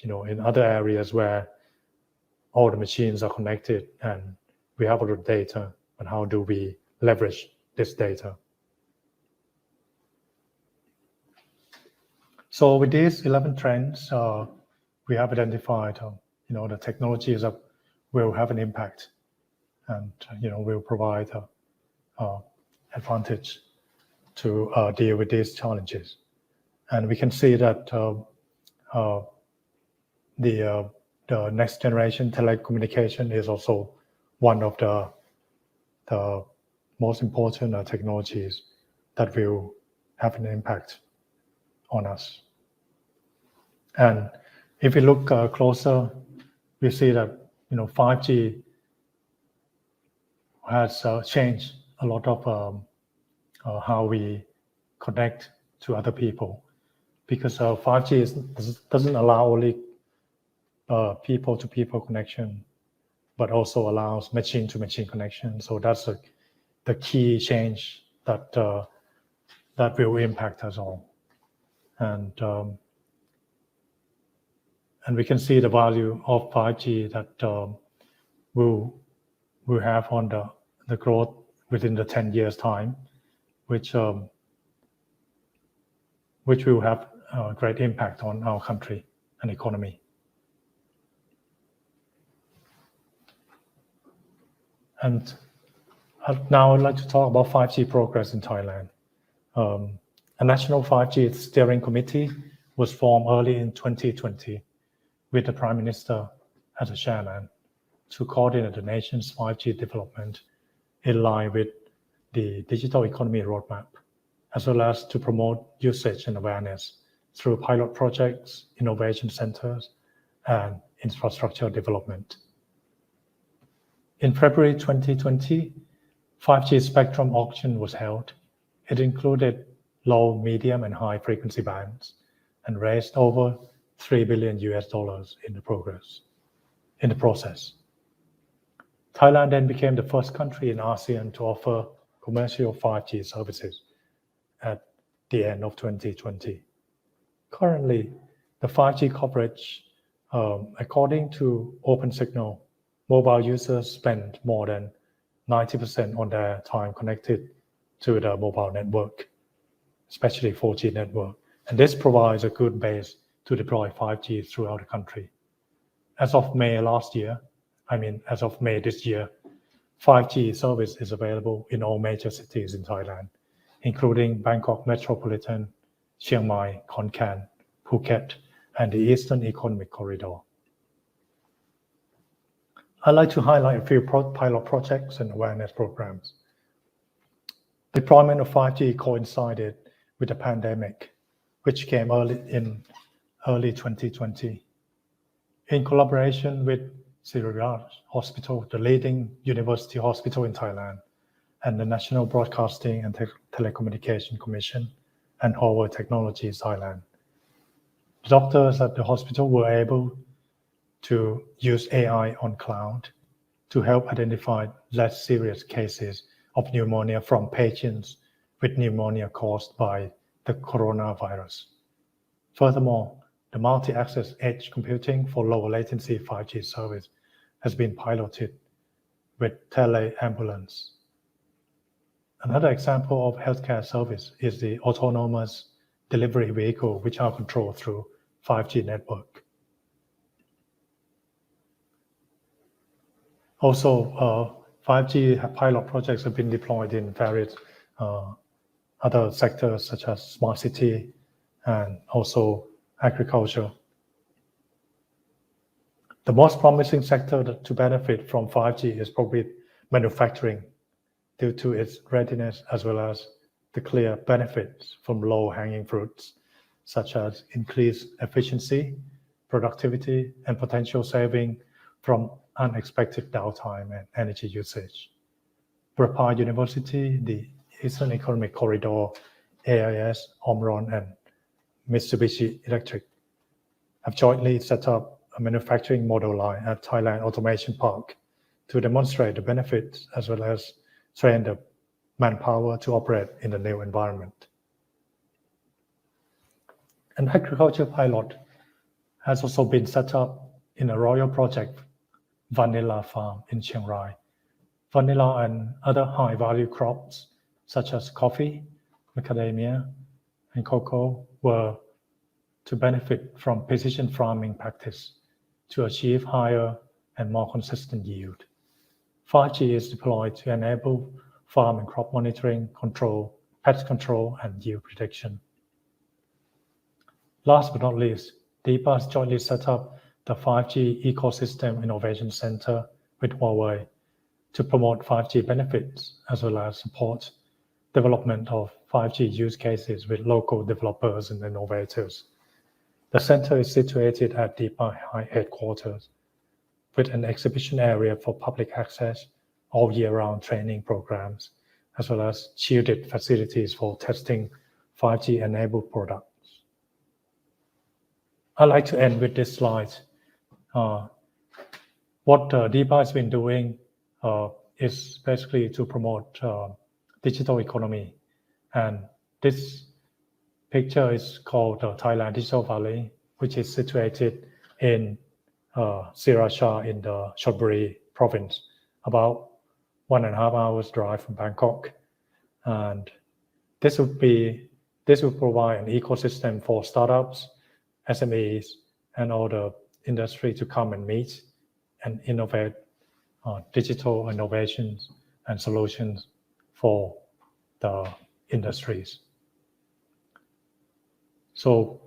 in other areas where all the machines are connected and we have a lot of data, and how do we leverage this data? So with these 11 trends, we have identified, the technologies that will have an impact and, will provide advantage to deal with these challenges. And we can see that the next generation telecommunication is also one of the most important technologies that will have an impact on us. And if we look closer, we see that 5G has changed a lot of how we connect to other people, because 5G doesn't allow only people-to-people connection, but also allows machine-to-machine connection. So that's the key change that that will impact us all. And we can see the value of 5G that will have on the growth within the 10 years time, which will have a great impact on our country and economy. And now I'd like to talk about 5G progress in Thailand. A national 5G steering committee was formed early in 2020 with the Prime Minister as a chairman to coordinate the nation's 5G development in line with the digital economy roadmap, as well as to promote usage and awareness through pilot projects, innovation centers, and infrastructure development. In February 2020, 5G spectrum auction was held It included low, medium, and high frequency bands and raised over $3 billion in the process. Thailand then became the first country in ASEAN to offer commercial 5G services at the end of 2020. Currently, the 5G coverage, according to OpenSignal, mobile users spend more than 90% on their time connected to the mobile network, especially 4G network. And this provides a good base to deploy 5G throughout the country. As of May this year, 5G service is available in all major cities in Thailand, including Bangkok Metropolitan, Chiang Mai, Khon Kaen, Phuket, and the Eastern Economic Corridor. I'd like to highlight a few pilot projects and awareness programs. Deployment of 5G coincided with the pandemic, which came early 2020. In collaboration with Siriraj Hospital, the leading university hospital in Thailand, and the National Broadcasting and Telecommunication Commission and Howard Technologies Thailand, the doctors at the hospital were able to use AI on cloud to help identify less serious cases of pneumonia from patients with pneumonia caused by the coronavirus. Furthermore, the multi-access edge computing for lower latency 5G service has been piloted with teleambulance. Another example of healthcare service is the autonomous delivery vehicle, which are controlled through 5G network. Also, 5G pilot projects have been deployed in various other sectors such as smart city and also agriculture. The most promising sector to benefit from 5G is probably manufacturing, due to its readiness as well as the clear benefits from low-hanging fruits, such as increased efficiency, productivity, and potential saving from unexpected downtime and energy usage. Burapha University, the Eastern Economic Corridor, AIS, Omron, and Mitsubishi Electric have jointly set up a manufacturing model line at Thailand Automation Park to demonstrate the benefits as well as train the manpower to operate in the new environment. An agriculture pilot has also been set up in a royal project, Vanilla Farm in Chiang Rai. Vanilla and other high-value crops such as coffee, macadamia, and cocoa were to benefit from precision farming practice to achieve higher and more consistent yield. 5G is deployed to enable farm and crop monitoring, control, pest control, and yield prediction. Last but not least, DEPA has jointly set up the 5G Ecosystem Innovation Center with Huawei to promote 5G benefits as well as support development of 5G use cases with local developers and innovators. The center is situated at DEPA headquarters with an exhibition area for public access, all year-round training programs, as well as shielded facilities for testing 5G-enabled products. I'd like to end with this slide. What DEPA has been doing is basically to promote digital economy. And this picture is called Thailand Digital Valley, which is situated in Siracha in the Chonburi province, about 1.5 hours drive from Bangkok. And this will provide an ecosystem for startups, SMEs, and all the industry to come and meet and innovate digital innovations and solutions for the industries. So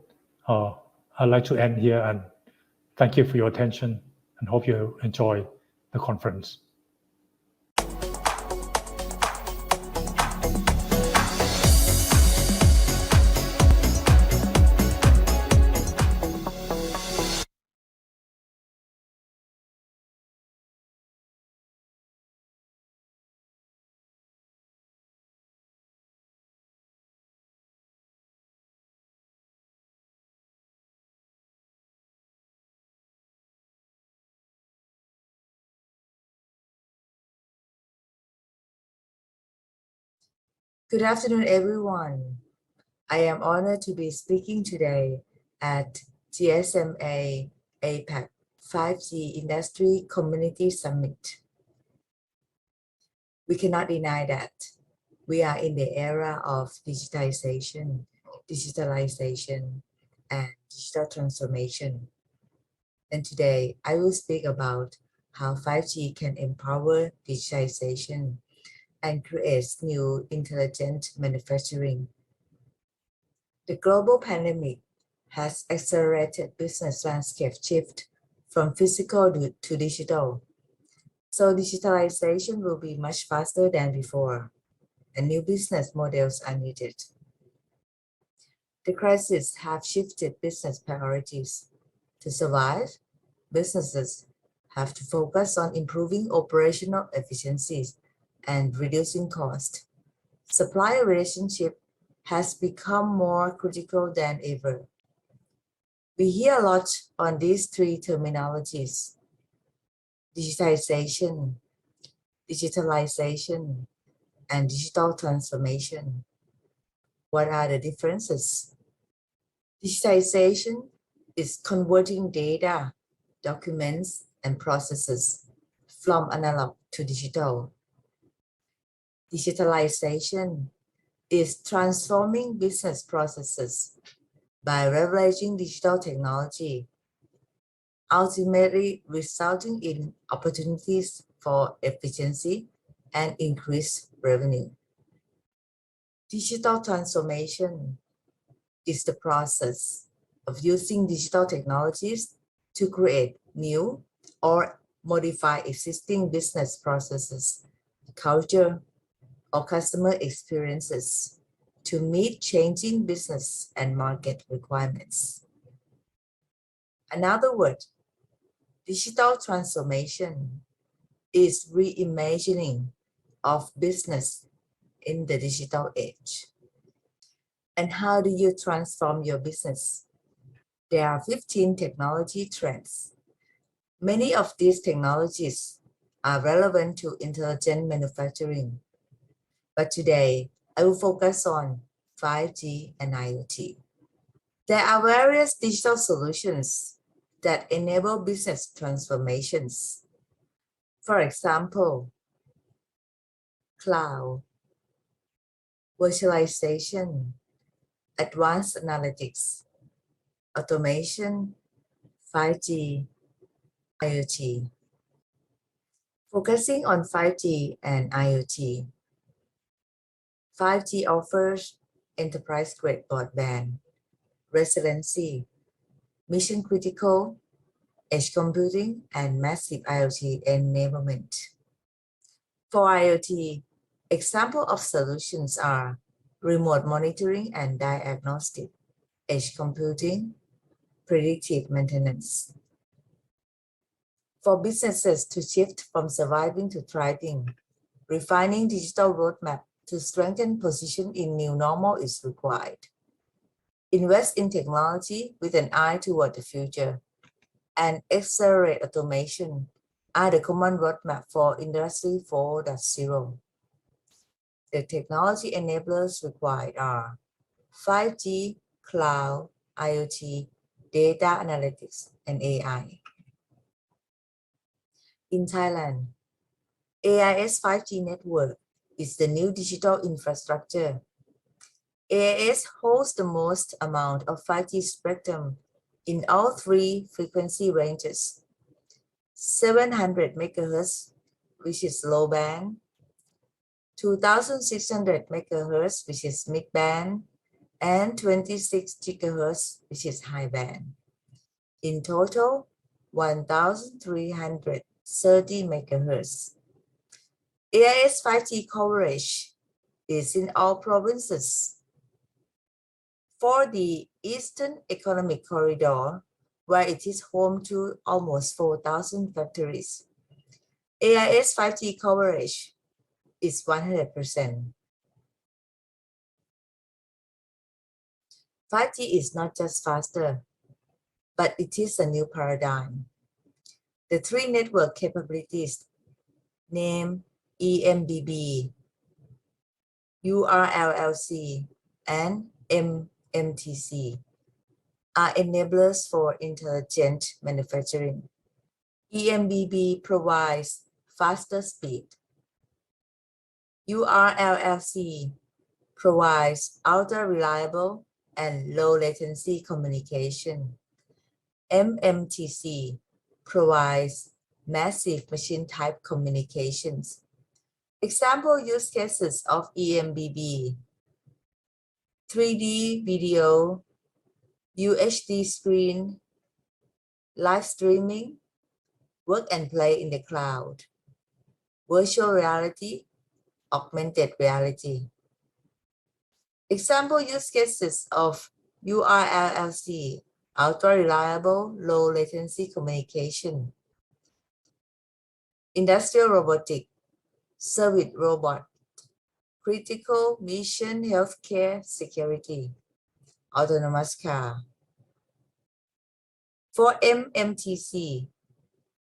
I'd like to end here and thank you for your attention and hope you enjoy the conference. Good afternoon, everyone. I am honored to be speaking today at GSMA APAC 5G Industry Community Summit. We cannot deny that we are in the era of digitalization, and digital transformation. And today, I will speak about how 5G can empower digitalization and create new intelligent manufacturing. The global pandemic has accelerated business landscape shift from physical to digital. So digitalization will be much faster than before, and new business models are needed. The crisis have shifted business priorities. To survive, businesses have to focus on improving operational efficiencies and reducing cost. Supplier relationship has become more critical than ever. We hear a lot on these three terminologies: digitalization, and digital transformation. What are the differences? Digitalization is converting data, documents, and processes from analog to digital. Digitalization is transforming business processes by leveraging digital technology, ultimately resulting in opportunities for efficiency and increased revenue. Digital transformation is the process of using digital technologies to create new or modify existing business processes, culture, or customer experiences to meet changing business and market requirements. Another word, digital transformation, is reimagining of business in the digital age. And how do you transform your business? There are 15 technology trends. Many of these technologies are relevant to intelligent manufacturing. But today, I will focus on 5G and IoT. There are various digital solutions that enable business transformations. For example, cloud, virtualization, advanced analytics, automation, 5G, IoT. Focusing on 5G and IoT. 5G offers enterprise-grade broadband, resiliency, mission-critical, edge computing, and massive IoT enablement. For IoT, examples of solutions are remote monitoring and diagnostic, edge computing, predictive maintenance. For businesses to shift from surviving to thriving, refining digital roadmap to strengthen position in new normal is required. Invest in technology with an eye toward the future, and accelerate automation are the common roadmap for Industry 4.0. The technology enablers required are 5G, cloud, IoT, data analytics, and AI. In Thailand, AIS 5G network is the new digital infrastructure. AIS holds the most amount of 5G spectrum in all three frequency ranges: 700 MHz, which is low band, 2600 MHz, which is mid band, and 26 GHz, which is high band. In total, 1330 MHz. AIS 5G coverage is in all provinces. For the Eastern Economic Corridor, where it is home to almost 4,000 factories, AIS 5G coverage is 100%. 5G is not just faster, but it is a new paradigm. The three network capabilities named EMBB, URLLC, and MMTC are enablers for intelligent manufacturing. EMBB provides faster speed. URLLC provides ultra-reliable and low-latency communication. MMTC provides massive machine-type communications. Example use cases of EMBB: 3D video, UHD screen, live streaming, work and play in the cloud, virtual reality, augmented reality. Example use cases of URLLC: ultra-reliable, low-latency communication, industrial robotic, service robot, critical mission healthcare security, autonomous car. For MMTC,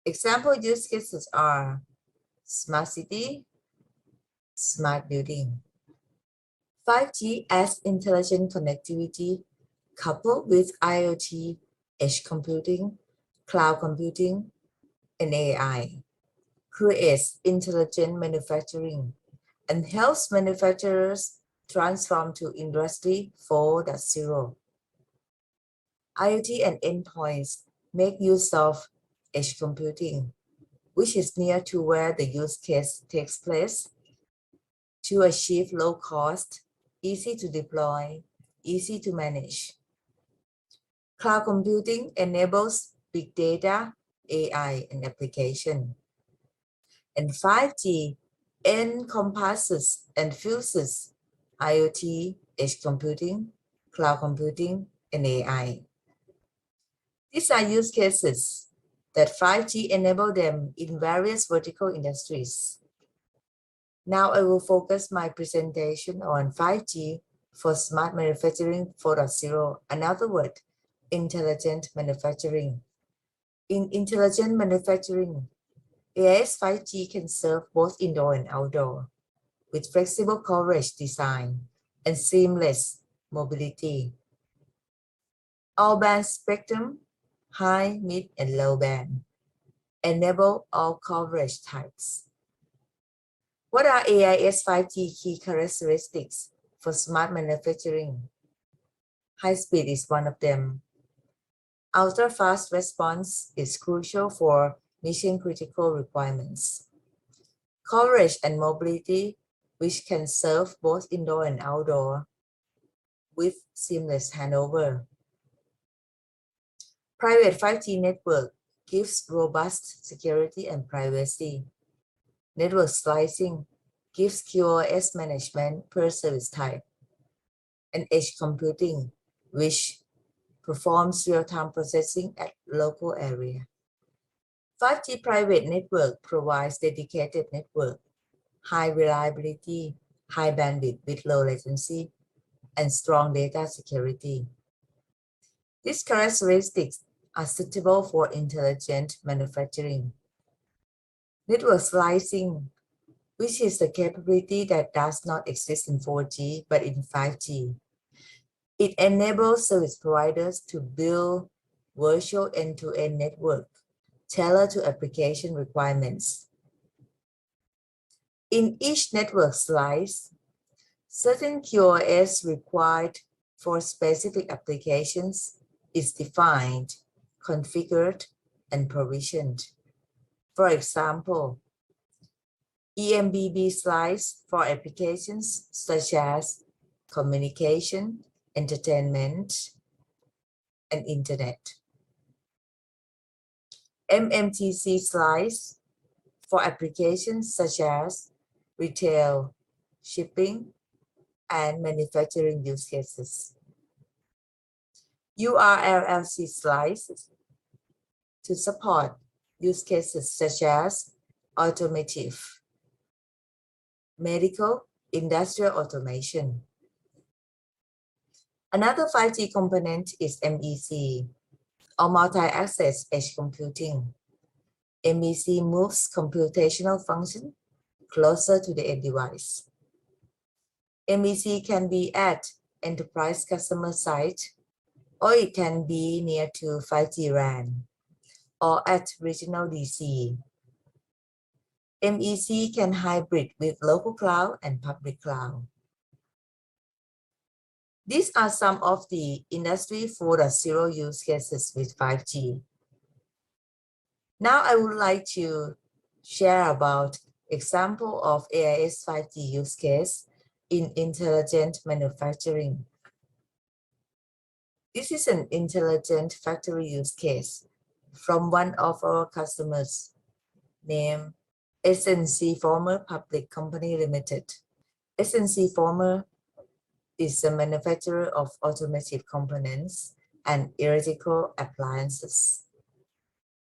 example use cases are smart city, smart building. 5G as intelligent connectivity coupled with IoT, edge computing, cloud computing, and AI creates intelligent manufacturing and helps manufacturers transform to Industry 4.0. IoT and endpoints make use of edge computing, which is near to where the use case takes place, to achieve low cost, easy to deploy, easy to manage. Cloud computing enables big data, AI, and application. And 5G encompasses and fuses IoT, edge computing, cloud computing, and AI. These are use cases that 5G enable them in various vertical industries. Now I will focus my presentation on 5G for Smart Manufacturing 4.0, another word, intelligent manufacturing. In intelligent manufacturing, AIS 5G can serve both indoor and outdoor with flexible coverage design and seamless mobility. All band spectrum, high, mid, and low band, enable all coverage types. What are AIS 5G key characteristics for smart manufacturing? High speed is one of them. Ultra-fast response is crucial for mission-critical requirements. Coverage and mobility, which can serve both indoor and outdoor with seamless handover. Private 5G network gives robust security and privacy. Network slicing gives QoS management per service type. And edge computing, which performs real-time processing at local area. 5G private network provides dedicated network, high reliability, high bandwidth with low latency, and strong data security. These characteristics are suitable for intelligent manufacturing. Network slicing, which is a capability that does not exist in 4G but in 5G. It enables service providers to build virtual end-to-end network tailored to application requirements. In each network slice, certain QoS required for specific applications is defined, configured, and provisioned. For example, EMBB slice for applications such as communication, entertainment, and internet. MMTC slice for applications such as retail, shipping, and manufacturing use cases. URLLC slices to support use cases such as automotive, medical, industrial automation. Another 5G component is MEC, or multi-access edge computing. MEC moves computational function closer to the end device. MEC can be at enterprise customer site, or it can be near to 5G RAN, or at regional DC. MEC can hybrid with local cloud and public cloud. These are some of the Industry 4.0 use cases with 5G. Now I would like to share about example of AIS 5G use case in intelligent manufacturing. This is an intelligent factory use case from one of our customers named SNC Former Public Company Limited. SNC Former is a manufacturer of automotive components and electrical appliances.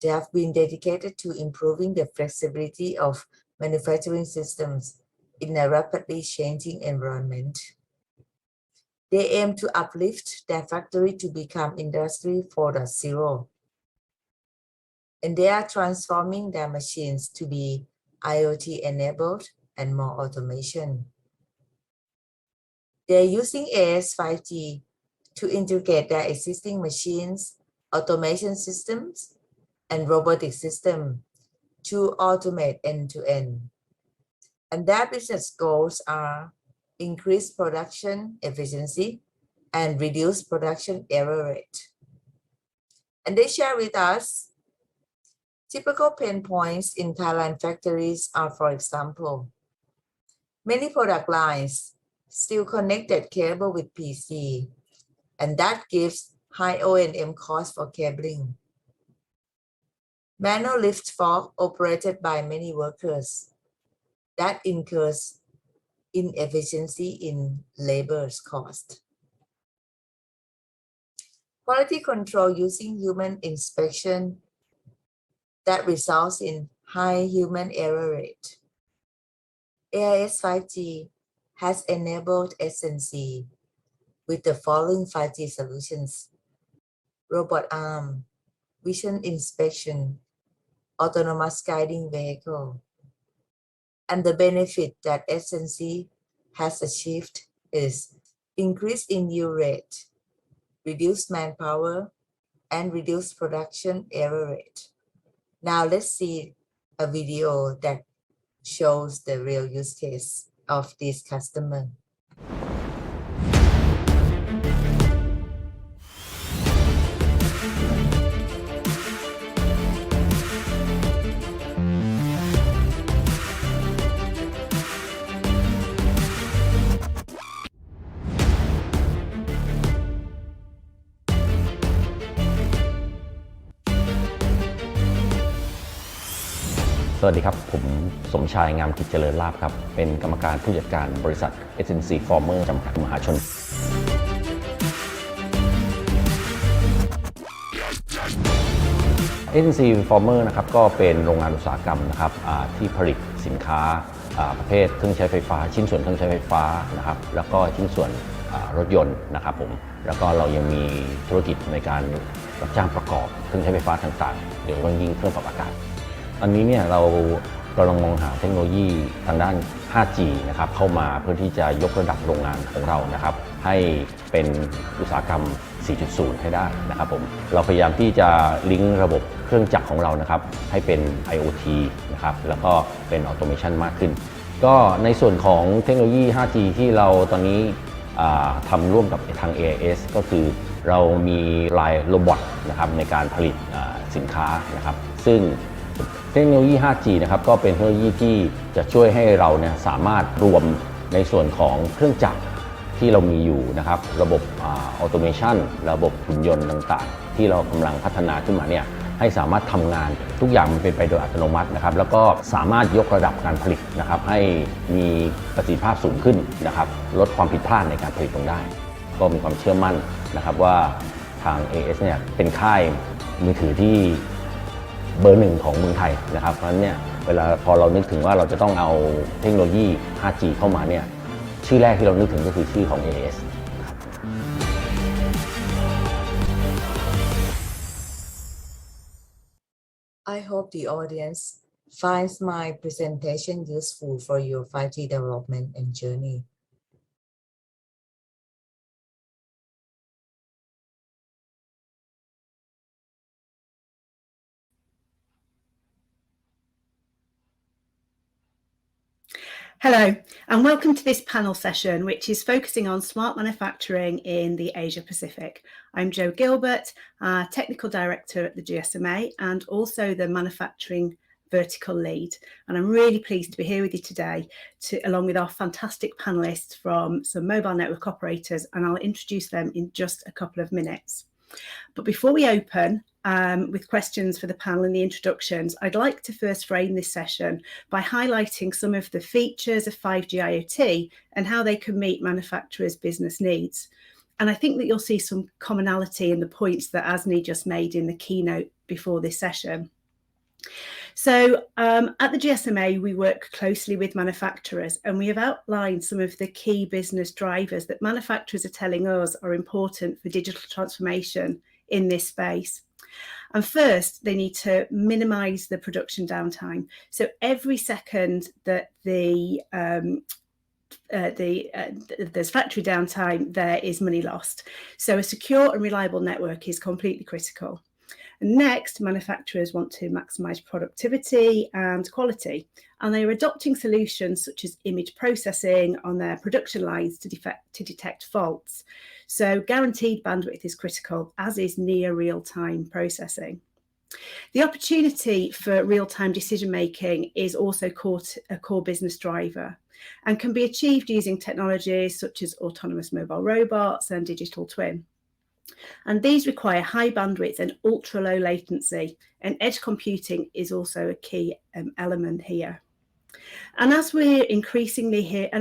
They have been dedicated to improving the flexibility of manufacturing systems in a rapidly changing environment. They aim to uplift their factory to become Industry 4.0. And they are transforming their machines to be IoT-enabled and more automation. They're using AIS 5G to integrate their existing machines, automation systems, and robotic system to automate end-to-end. And their business goals are increase production efficiency and reduce production error rate. And they share with us typical pain points in Thailand factories are, for example, many product lines still connected cable with PC, and that gives high O&M cost for cabling. Manual lift fork operated by many workers, that incurs inefficiency in labor's cost. Quality control using human inspection that results in high human error rate. AIS 5G has enabled SNC with the following 5G solutions: robot arm, vision inspection, autonomous guiding vehicle. And the benefit that SNC has achieved is increase in yield rate, reduced manpower, and reduced production error rate. Now let's see a video that shows the real use case of this customer.สวัสดีครับผมสมชายงามกิจเจริญลาภครับเป็นกรรมการผู้จัดการบริษัท SNC Former จำกัดมหาชน SNC Former นะครับก็เป็นโรงงานอุตสาหกรรมนะครับที่ผลิตสินค้าประเภทเครื่องใช้ไฟฟ้าชิ้นส่วนเครื่องใช้ไฟฟ้านะครับแล้วก็ชิ้นส่วนรถยนต์นะครับผมแล้วก็เรายังมีธุรกิจในการรับจ้างประกอบเครื่องใช้ไฟฟ้าต่างๆโดยเฉพาะยิ่งเครื่องปรับอากาศตอนนี้เนี่ยเรากำลังมองหาเทคโนโลยีทางด้าน 5G นะครับเข้ามาเพื่อที่จะยกระดับโรงงานของเรานะครับให้เป็นอุตสาหกรรม 4.0 ให้ได้นะครับผมเราพยายามที่จะลิงก์ระบบเครื่องจักรของเรานะครับให้เป็น IoT นะครับแล้วก็เป็นออโตเมชันมากขึ้นก็ในส่วนของเทคโนโลยี 5G ที่เราตอนนี้ทำร่วมกับทาง AIS ก็คือเรามีลายโรบอทนะครับในการผลิตสินค้านะครับซึ่งเทคโนโลยี 5G นะครับก็เป็นเทคโนโลยีที่จะช่วยให้เราเนี่ยสามารถรวมในส่วนของเครื่องจักรที่เรามีอยู่นะครับระบบออโตเมชันระบบหุ่นยนต์ต่างๆที่เรากำลังพัฒนาขึ้นมาเนี่ยให้สามารถทำงานทุกอย่างมันเป็นไปโดยอัตโนมัตินะครับแล้วก็สามารถยกระดับการผลิตนะครับให้มีประสิทธิภาพสูงขึ้นนะครับลดความผิดพลาดในการผลิตลงได้ก็มีความเชื่อมั่นนะครับว่าทาง AS เนี่ยเป็นค่ายมือถือที่เบอร์หนึ่งของเมืองไทยนะครับเพราะฉะนั้นเนี่ยเวลาพอเรานึกถึงว่าเราจะต้องเอาเทคโนโลยี 5G เข้ามาเนี่ยชื่อแรกที่เรานึกถึงก็คือชื่อของ AS I hope the audience finds my presentation useful for your 5G development and journey. Hello, and welcome to this panel session, which is focusing on smart manufacturing in the Asia Pacific. I'm Jo Gilbert, Technical Director at the GSMA and also the Manufacturing Vertical Lead. And I'm really pleased to be here with you today, along with our fantastic panelists from some mobile network operators, and I'll introduce them in just a couple of minutes. But before we open with questions for the panel and the introductions, I'd like to first frame this session by highlighting some of the features of 5G IoT and how they can meet manufacturers' business needs. And I think that you'll see some commonality in the points that Asni just made in the keynote before this session. So at the GSMA, we work closely with manufacturers, and we have outlined some of the key business drivers that manufacturers are telling us are important for digital transformation in this space. And first, they need to minimize the production downtime. So every second that there's factory downtime, there is money lost. So a secure and reliable network is completely critical. Next, manufacturers want to maximize productivity and quality, and they are adopting solutions such as image processing on their production lines to detect faults. So guaranteed bandwidth is critical, as is near real-time processing. The opportunity for real-time decision-making is also a core business driver and can be achieved using technologies such as autonomous mobile robots and digital twin. And these require high bandwidth and ultra low latency, and edge computing is also a key element here. And as we're increasingly hearing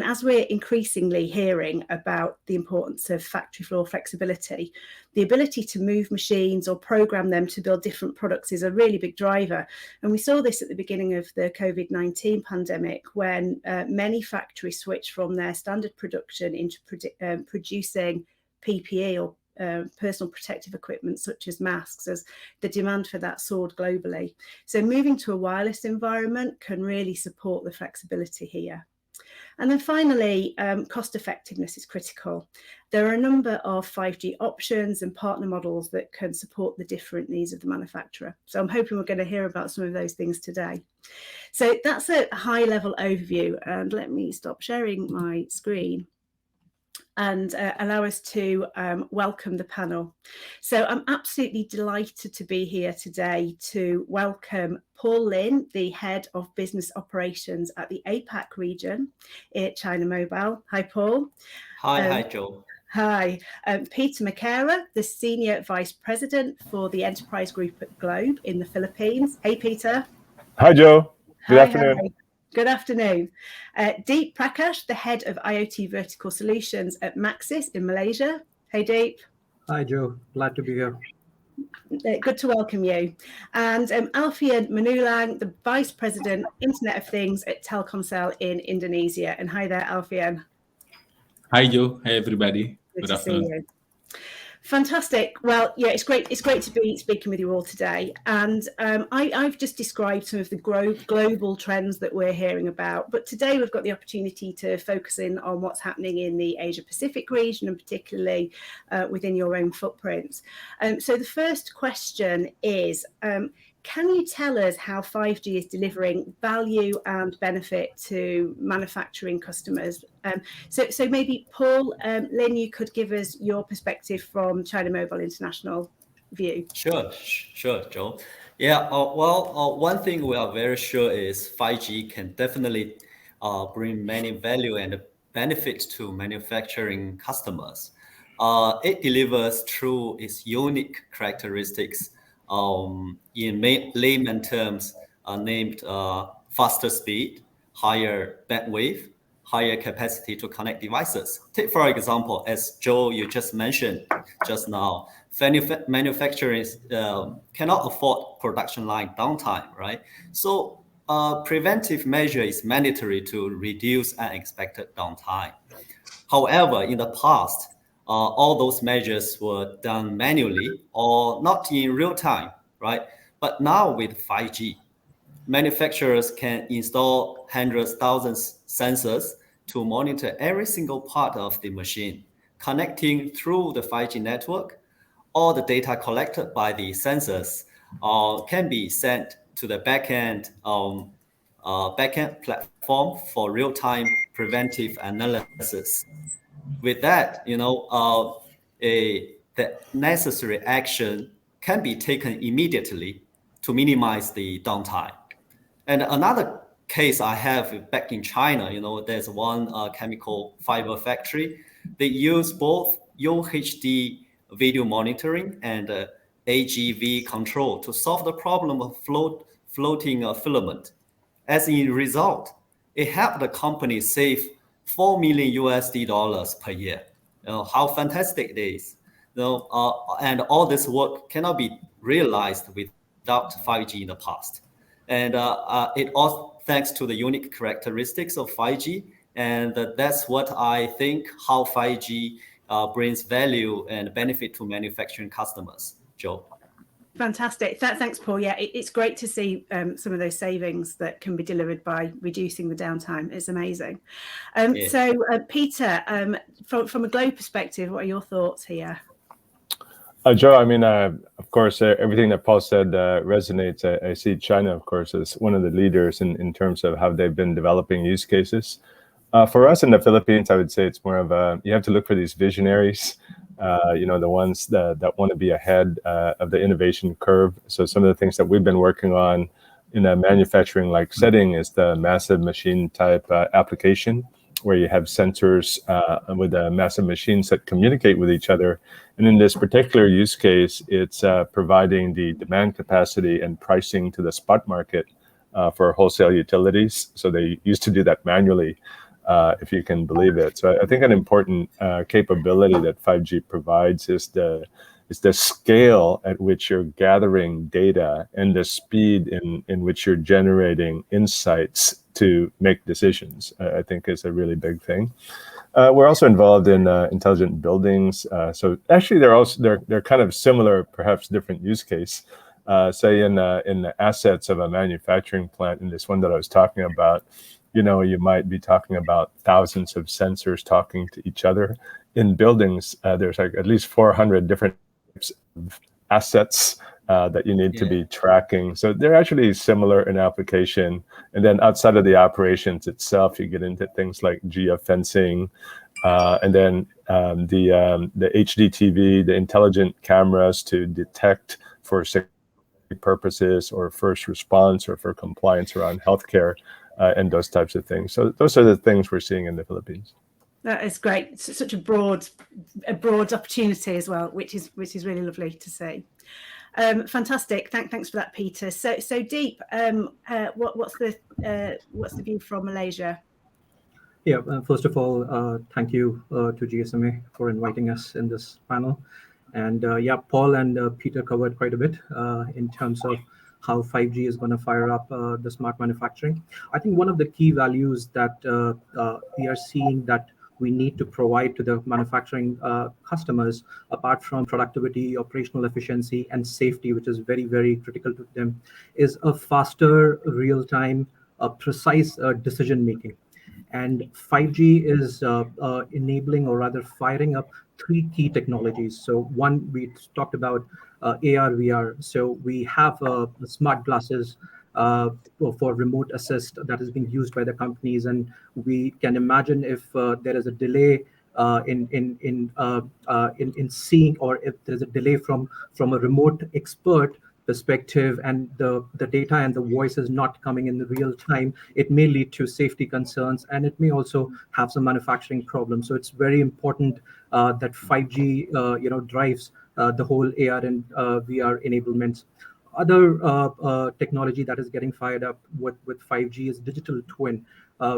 about the importance of factory floor flexibility, the ability to move machines or program them to build different products is a really big driver. And we saw this at the beginning of the COVID-19 pandemic, when many factories switched from their standard production into producing PPE or personal protective equipment such as masks, as the demand for that soared globally. So moving to a wireless environment can really support the flexibility here. And then finally, cost effectiveness is critical. There are a number of 5G options and partner models that can support the different needs of the manufacturer. So I'm hoping we're going to hear about some of those things today. So that's a high level overview, and let me stop sharing my screen and allow us to welcome the panel. So I'm absolutely delighted to be here today to welcome Paul Lin, the Head of Business Operations at the APAC region at China Mobile. Hi, Paul. Hi, Jo. Hi. Peter Makera, the Senior Vice President for the Enterprise Group at Globe in the Philippines. Hey, Peter. Hi, Jo. Good afternoon. Hi. Good afternoon. Deep Prakash, the Head of IoT Vertical Solutions at Maxis in Malaysia. Hey, Deep. Hi, Jo. Glad to be here. Good to welcome you. And Alfian Manulang, the Vice President, Internet of Things at Telkomsel in Indonesia. And hi there, Alfian. Hi, Jo. Hi, everybody. Good afternoon. See you. Fantastic. Well, yeah, it's great to be speaking with you all today. And I've just described some of the global trends that we're hearing about. But today we've got the opportunity to focus in on what's happening in the Asia Pacific region, and particularly within your own footprints. So the first question is, can you tell us how 5G is delivering value and benefit to manufacturing customers? So maybe Paul, Lin, you could give us your perspective from China Mobile International view. Sure, Jo. Yeah, one thing we are very sure is 5G can definitely bring many value and benefits to manufacturing customers. It delivers through its unique characteristics. In layman terms, named faster speed, higher bandwidth, higher capacity to connect devices. Take, for example, as Jo, you just mentioned just now, manufacturers cannot afford production line downtime, right? So preventive measure is mandatory to reduce unexpected downtime. However, in the past, all those measures were done manually or not in real time, right? But now with 5G, manufacturers can install hundreds, thousands sensors to monitor every single part of the machine, connecting through the 5G network. All the data collected by the sensors can be sent to the backend backend platform for real-time preventive analysis. With that, the necessary action can be taken immediately to minimize the downtime. And another case I have back in China, there's one chemical fiber factory. They use both UHD video monitoring and AGV control to solve the problem of floating filament. As a result, it helped the company save $4 million per year. How fantastic it is. And all this work cannot be realized without 5G in the past. And it all thanks to the unique characteristics of 5G. And that's what I think how 5G brings value and benefit to manufacturing customers. Joe. Fantastic. Thanks, Paul. Yeah, it's great to see some of those savings that can be delivered by reducing the downtime. It's amazing. So, Peter, from a global perspective, what are your thoughts here? Joe, I mean, of course, everything that Paul said resonates. I see China, of course, as one of the leaders in terms of how they've been developing use cases. For us in the Philippines, I would say it's more of you have to look for these visionaries, the ones that want to be ahead of the innovation curve. So some of the things that we've been working on in a manufacturing-like setting is the massive machine type application, where you have sensors with massive machines that communicate with each other. And in this particular use case, it's providing the demand capacity and pricing to the spot market for wholesale utilities. So they used to do that manually, if you can believe it. So I think an important capability that 5G provides is the scale at which you're gathering data and the speed in which you're generating insights to make decisions, I think is a really big thing. We're also involved in intelligent buildings. So actually they're kind of similar, perhaps different use case. Say in the assets of a manufacturing plant, in this one that I was talking about, you might be talking about thousands of sensors talking to each other. In buildings, there's like at least 400 different types of assets that you need to be tracking. So they're actually similar in application. And then outside of the operations itself, you get into things like geofencing, and then the HD TV, the intelligent cameras to detect for safety purposes or first response or for compliance around healthcare and those types of things. So those are the things we're seeing in the Philippines. That is great. It's such a broad opportunity as well, which is really lovely to see. Fantastic. Thanks for that, Peter. So Deep, what's the view from Malaysia? Yeah, first of all, thank you to GSMA for inviting us in this panel. And Paul and Peter covered quite a bit in terms of how 5G is going to fire up the smart manufacturing. I think one of the key values that we are seeing that we need to provide to the manufacturing customers, apart from productivity, operational efficiency, and safety, which is very, very critical to them, is a faster, real-time, precise decision-making. And 5G is enabling, or rather firing up, three key technologies. So one, we talked about AR, VR. So we have smart glasses for remote assist that is being used by the companies, and we can imagine if there is a delay in seeing, or if there's a delay from a remote expert perspective, and the data and the voice is not coming in the real time, it may lead to safety concerns, and it may also have some manufacturing problems. So it's very important that 5G drives the whole AR and VR enablements. Other technology that is getting fired up with 5G is digital twin.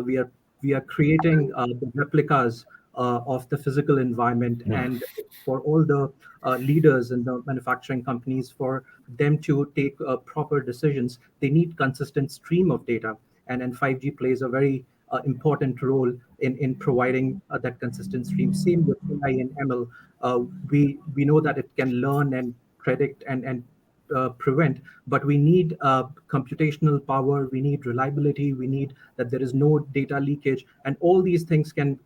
We are creating the replicas of the physical environment, and for all the leaders in the manufacturing companies, for them to take proper decisions, they need consistent stream of data, and 5G plays a very important role in providing that consistent stream. Same with AI and ML. We know that it can learn and predict and prevent, but we need computational power, we need reliability, we need that there is no data leakage, and all these things can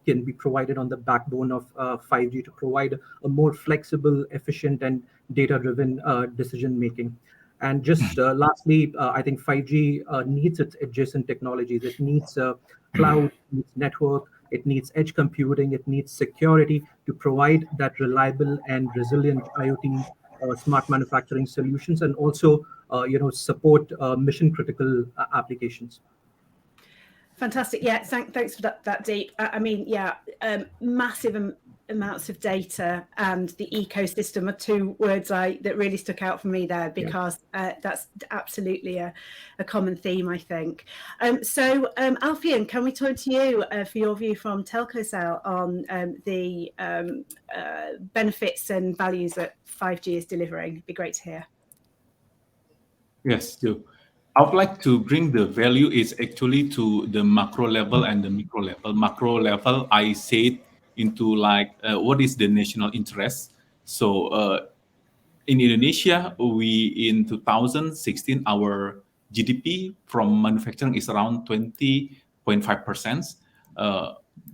be provided on the backbone of 5G to provide a more flexible, efficient, and data-driven decision making. And just lastly, I think 5G needs its adjacent technologies. It needs cloud, it needs network, it needs edge computing, it needs security to provide that reliable and resilient IoT smart manufacturing solutions, and also support mission critical applications. Fantastic. Yeah, thanks for that Deep. I mean, yeah, massive amounts of data and the ecosystem are two words that really stuck out for me there, because that's absolutely a common theme, I think. So Alfian, can we turn to you for your view from Telcosal on the benefits and values that 5G is delivering? It'd be great to hear. Yes, Joe. I would like to bring the value is actually to the macro level and the micro level. Macro level, I say it into like what is the national interest. So in Indonesia, in 2016, our GDP from manufacturing is around 20.5%.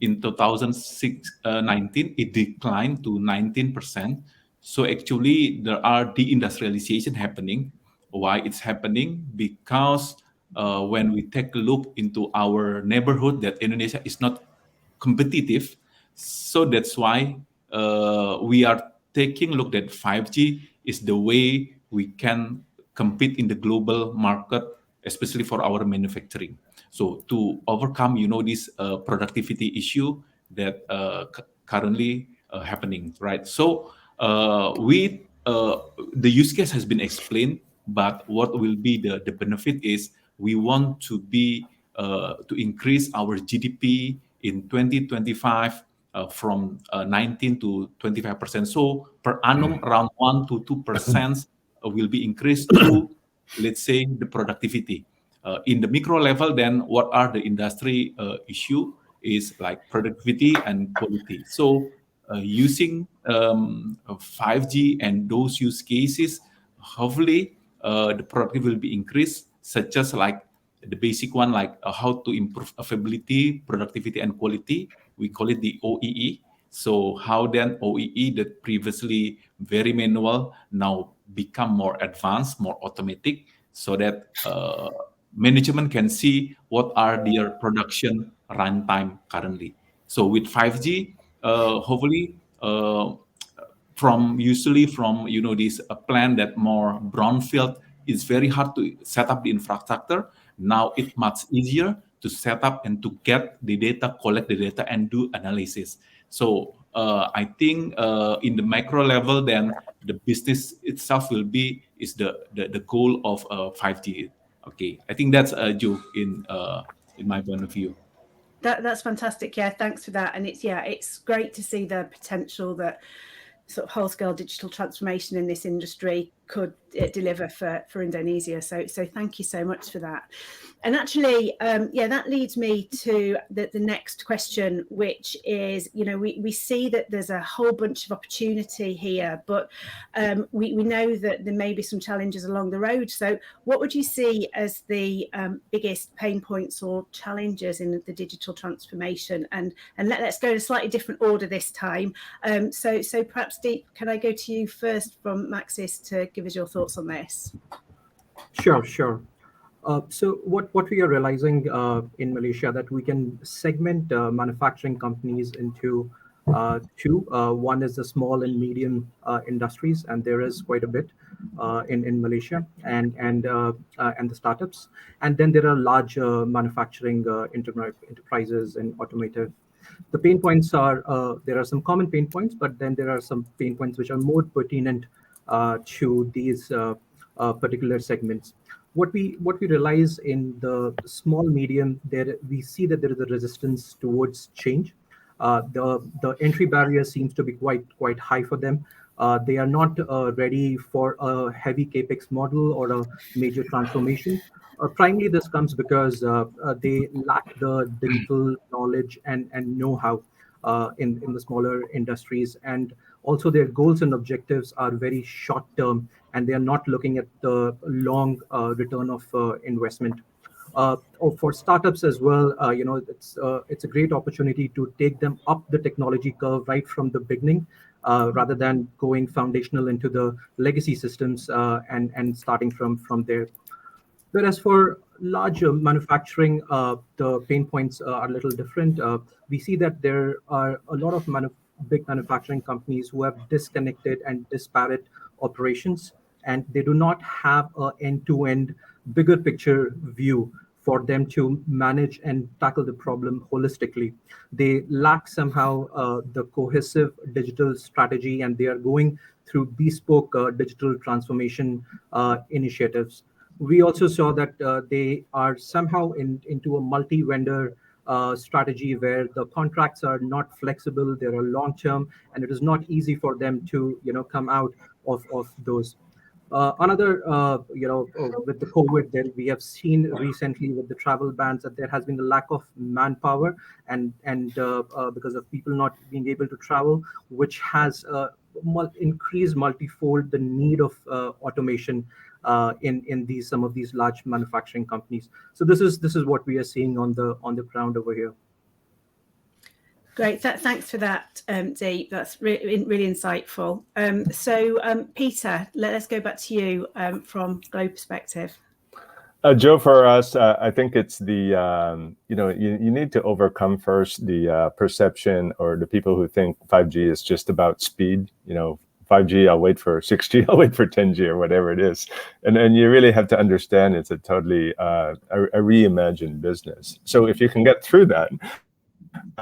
In 2019, it declined to 19%. So actually, there are deindustrialization happening. Why it's happening? Because when we take a look into our neighborhood, that Indonesia is not competitive. So that's why we are taking a look at 5G is the way we can compete in the global market, especially for our manufacturing. So to overcome, this productivity issue that currently happening, right? So with the use case has been explained, but what will be the benefit is we want to be to increase our GDP in 2025 from 19 to 25%. So per annum, around 1 to 2% will be increased through, let's say, the productivity. In the micro level, then what are the industry issue is like productivity and quality. So using 5G and those use cases, hopefully the productivity will be increased, such as like the basic one, like how to improve availability, productivity, and quality. We call it the OEE. So how then OEE that previously very manual now become more advanced, more automatic, so that management can see what are their production runtime currently. So with 5G, hopefully from this plan that more brownfield, it's very hard to set up the infrastructure. Now it's much easier to set up and to get the data, collect the data, and do analysis. So I think in the macro level, then the business itself is the goal of 5G. Okay, I think that's Joe in my point of view. That's fantastic. Yeah, thanks for that. And it's great to see the potential that sort of whole-scale digital transformation in this industry could deliver for Indonesia. So thank you so much for that. And actually, that leads me to the next question, which is, we see that there's a whole bunch of opportunity here, but we know that there may be some challenges along the road. So what would you see as the biggest pain points or challenges in the digital transformation? And let's go in a slightly different order this time. So perhaps, Deep, can I go to you first from Maxis to give us your thoughts on this? Sure. So what we are realizing in Malaysia, that we can segment manufacturing companies into two. One is the small and medium industries, and there is quite a bit in Malaysia, and the startups. And then there are large manufacturing enterprises and automotive. The pain points are, there are some common pain points, but then there are some pain points which are more pertinent to these particular segments. What we realize in the small medium, there we see that there is a resistance towards change. The entry barrier seems to be quite high for them. They are not ready for a heavy capex model or a major transformation. Primarily, this comes because they lack the digital knowledge and know-how in the smaller industries, and also their goals and objectives are very short-term, and they are not looking at the long return of investment. For startups as well, it's a great opportunity to take them up the technology curve right from the beginning, rather than going foundational into the legacy systems and starting from there. Whereas for larger manufacturing, the pain points are a little different. We see that there are a lot of big manufacturing companies who have disconnected and disparate operations, and they do not have an end-to-end bigger picture view for them to manage and tackle the problem holistically. They lack somehow the cohesive digital strategy, and they are going through bespoke digital transformation initiatives. We also saw that they are somehow into a multi-vendor strategy where the contracts are not flexible, they are long-term, and it is not easy for them to come out of those. With the COVID, then we have seen recently with the travel bans that there has been a lack of manpower, and because of people not being able to travel, which has increased multifold the need of automation in some of these large manufacturing companies. So this is what we are seeing on the ground over here. Great, thanks for that, Deep. That's really insightful. So Peter, let's go back to you from Globe perspective. Joe, for us, I think it's the, you need to overcome first the perception or the people who think 5G is just about speed. 5G, I'll wait for 6G, I'll wait for 10G or whatever it is. And you really have to understand it's a totally a reimagined business. So if you can get through that,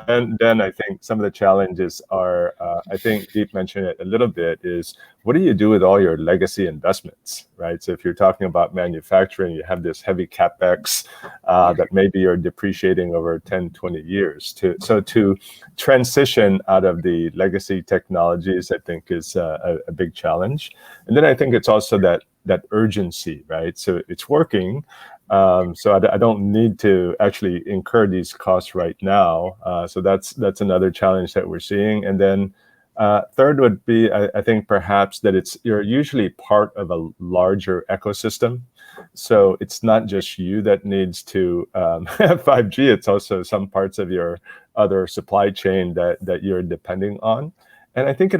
and then I think some of the challenges are, I think Deep mentioned it a little bit, is what do you do with all your legacy investments, right? So if you're talking about manufacturing, you have this heavy CapEx that maybe you're depreciating over 10, 20 years. So to transition out of the legacy technologies, I think is a big challenge. And then I think it's also that urgency, right? So it's working. So I don't need to actually incur these costs right now. So that's another challenge that we're seeing. And then third would be, I think perhaps that you're usually part of a larger ecosystem. So it's not just you that needs to have 5G. It's also some parts of your other supply chain that you're depending on. And I think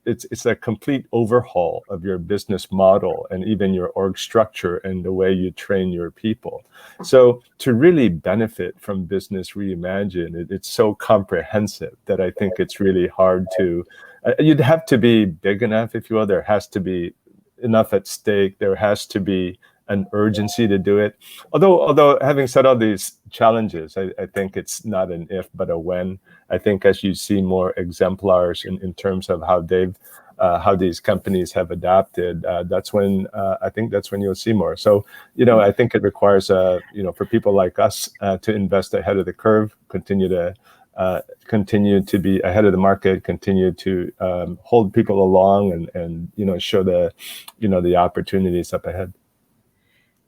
it's a complete overhaul of your business model and even your org structure and the way you train your people. So to really benefit from Business Reimagine, it's so comprehensive that I think it's really hard to, you'd have to be big enough, if you will. There has to be enough at stake. There has to be an urgency to do it. Although having said all these challenges, I think it's not an if, but a when. I think as you see more exemplars in terms of how these companies have adapted, that's when you'll see more. So, I think it requires, for people like us to invest ahead of the curve, continue to be ahead of the market, continue to hold people along and show the opportunities up ahead.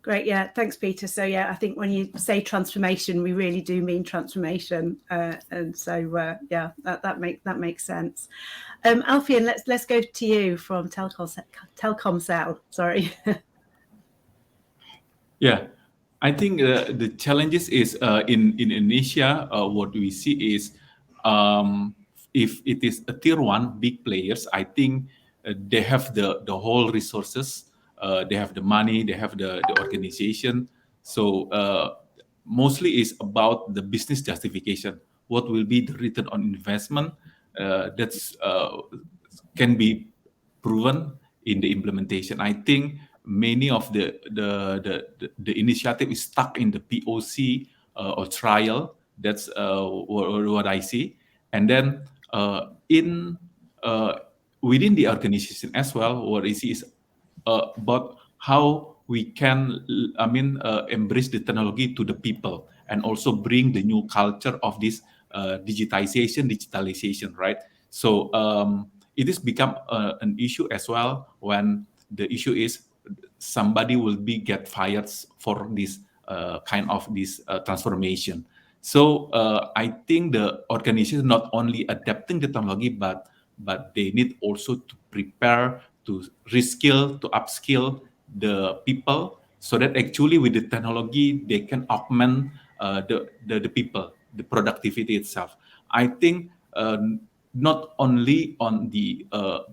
Great, yeah, thanks, Peter. So yeah, I think when you say transformation, we really do mean transformation, and so yeah, that makes sense. Alfian, let's go to you from Telkomsel. Sorry. Yeah, I think the challenges is in Indonesia. What we see is if it is a tier 1 big players, I think they have the whole resources. They have the money, they have the organization. So mostly it's about the business justification. What will be the return on investment that's can be proven in the implementation. I think many of the initiative is stuck in the POC or trial. That's what I see. And then within the organization as well, what I see is about how we can, embrace the technology to the people and also bring the new culture of this digitalization, right? So it has become an issue as well when the issue is somebody will get fired for this kind of this transformation. So I think the organization not only adapting the technology, but they need also to prepare to reskill, to upskill the people, so that actually with the technology they can augment the people, the productivity itself. I think not only on the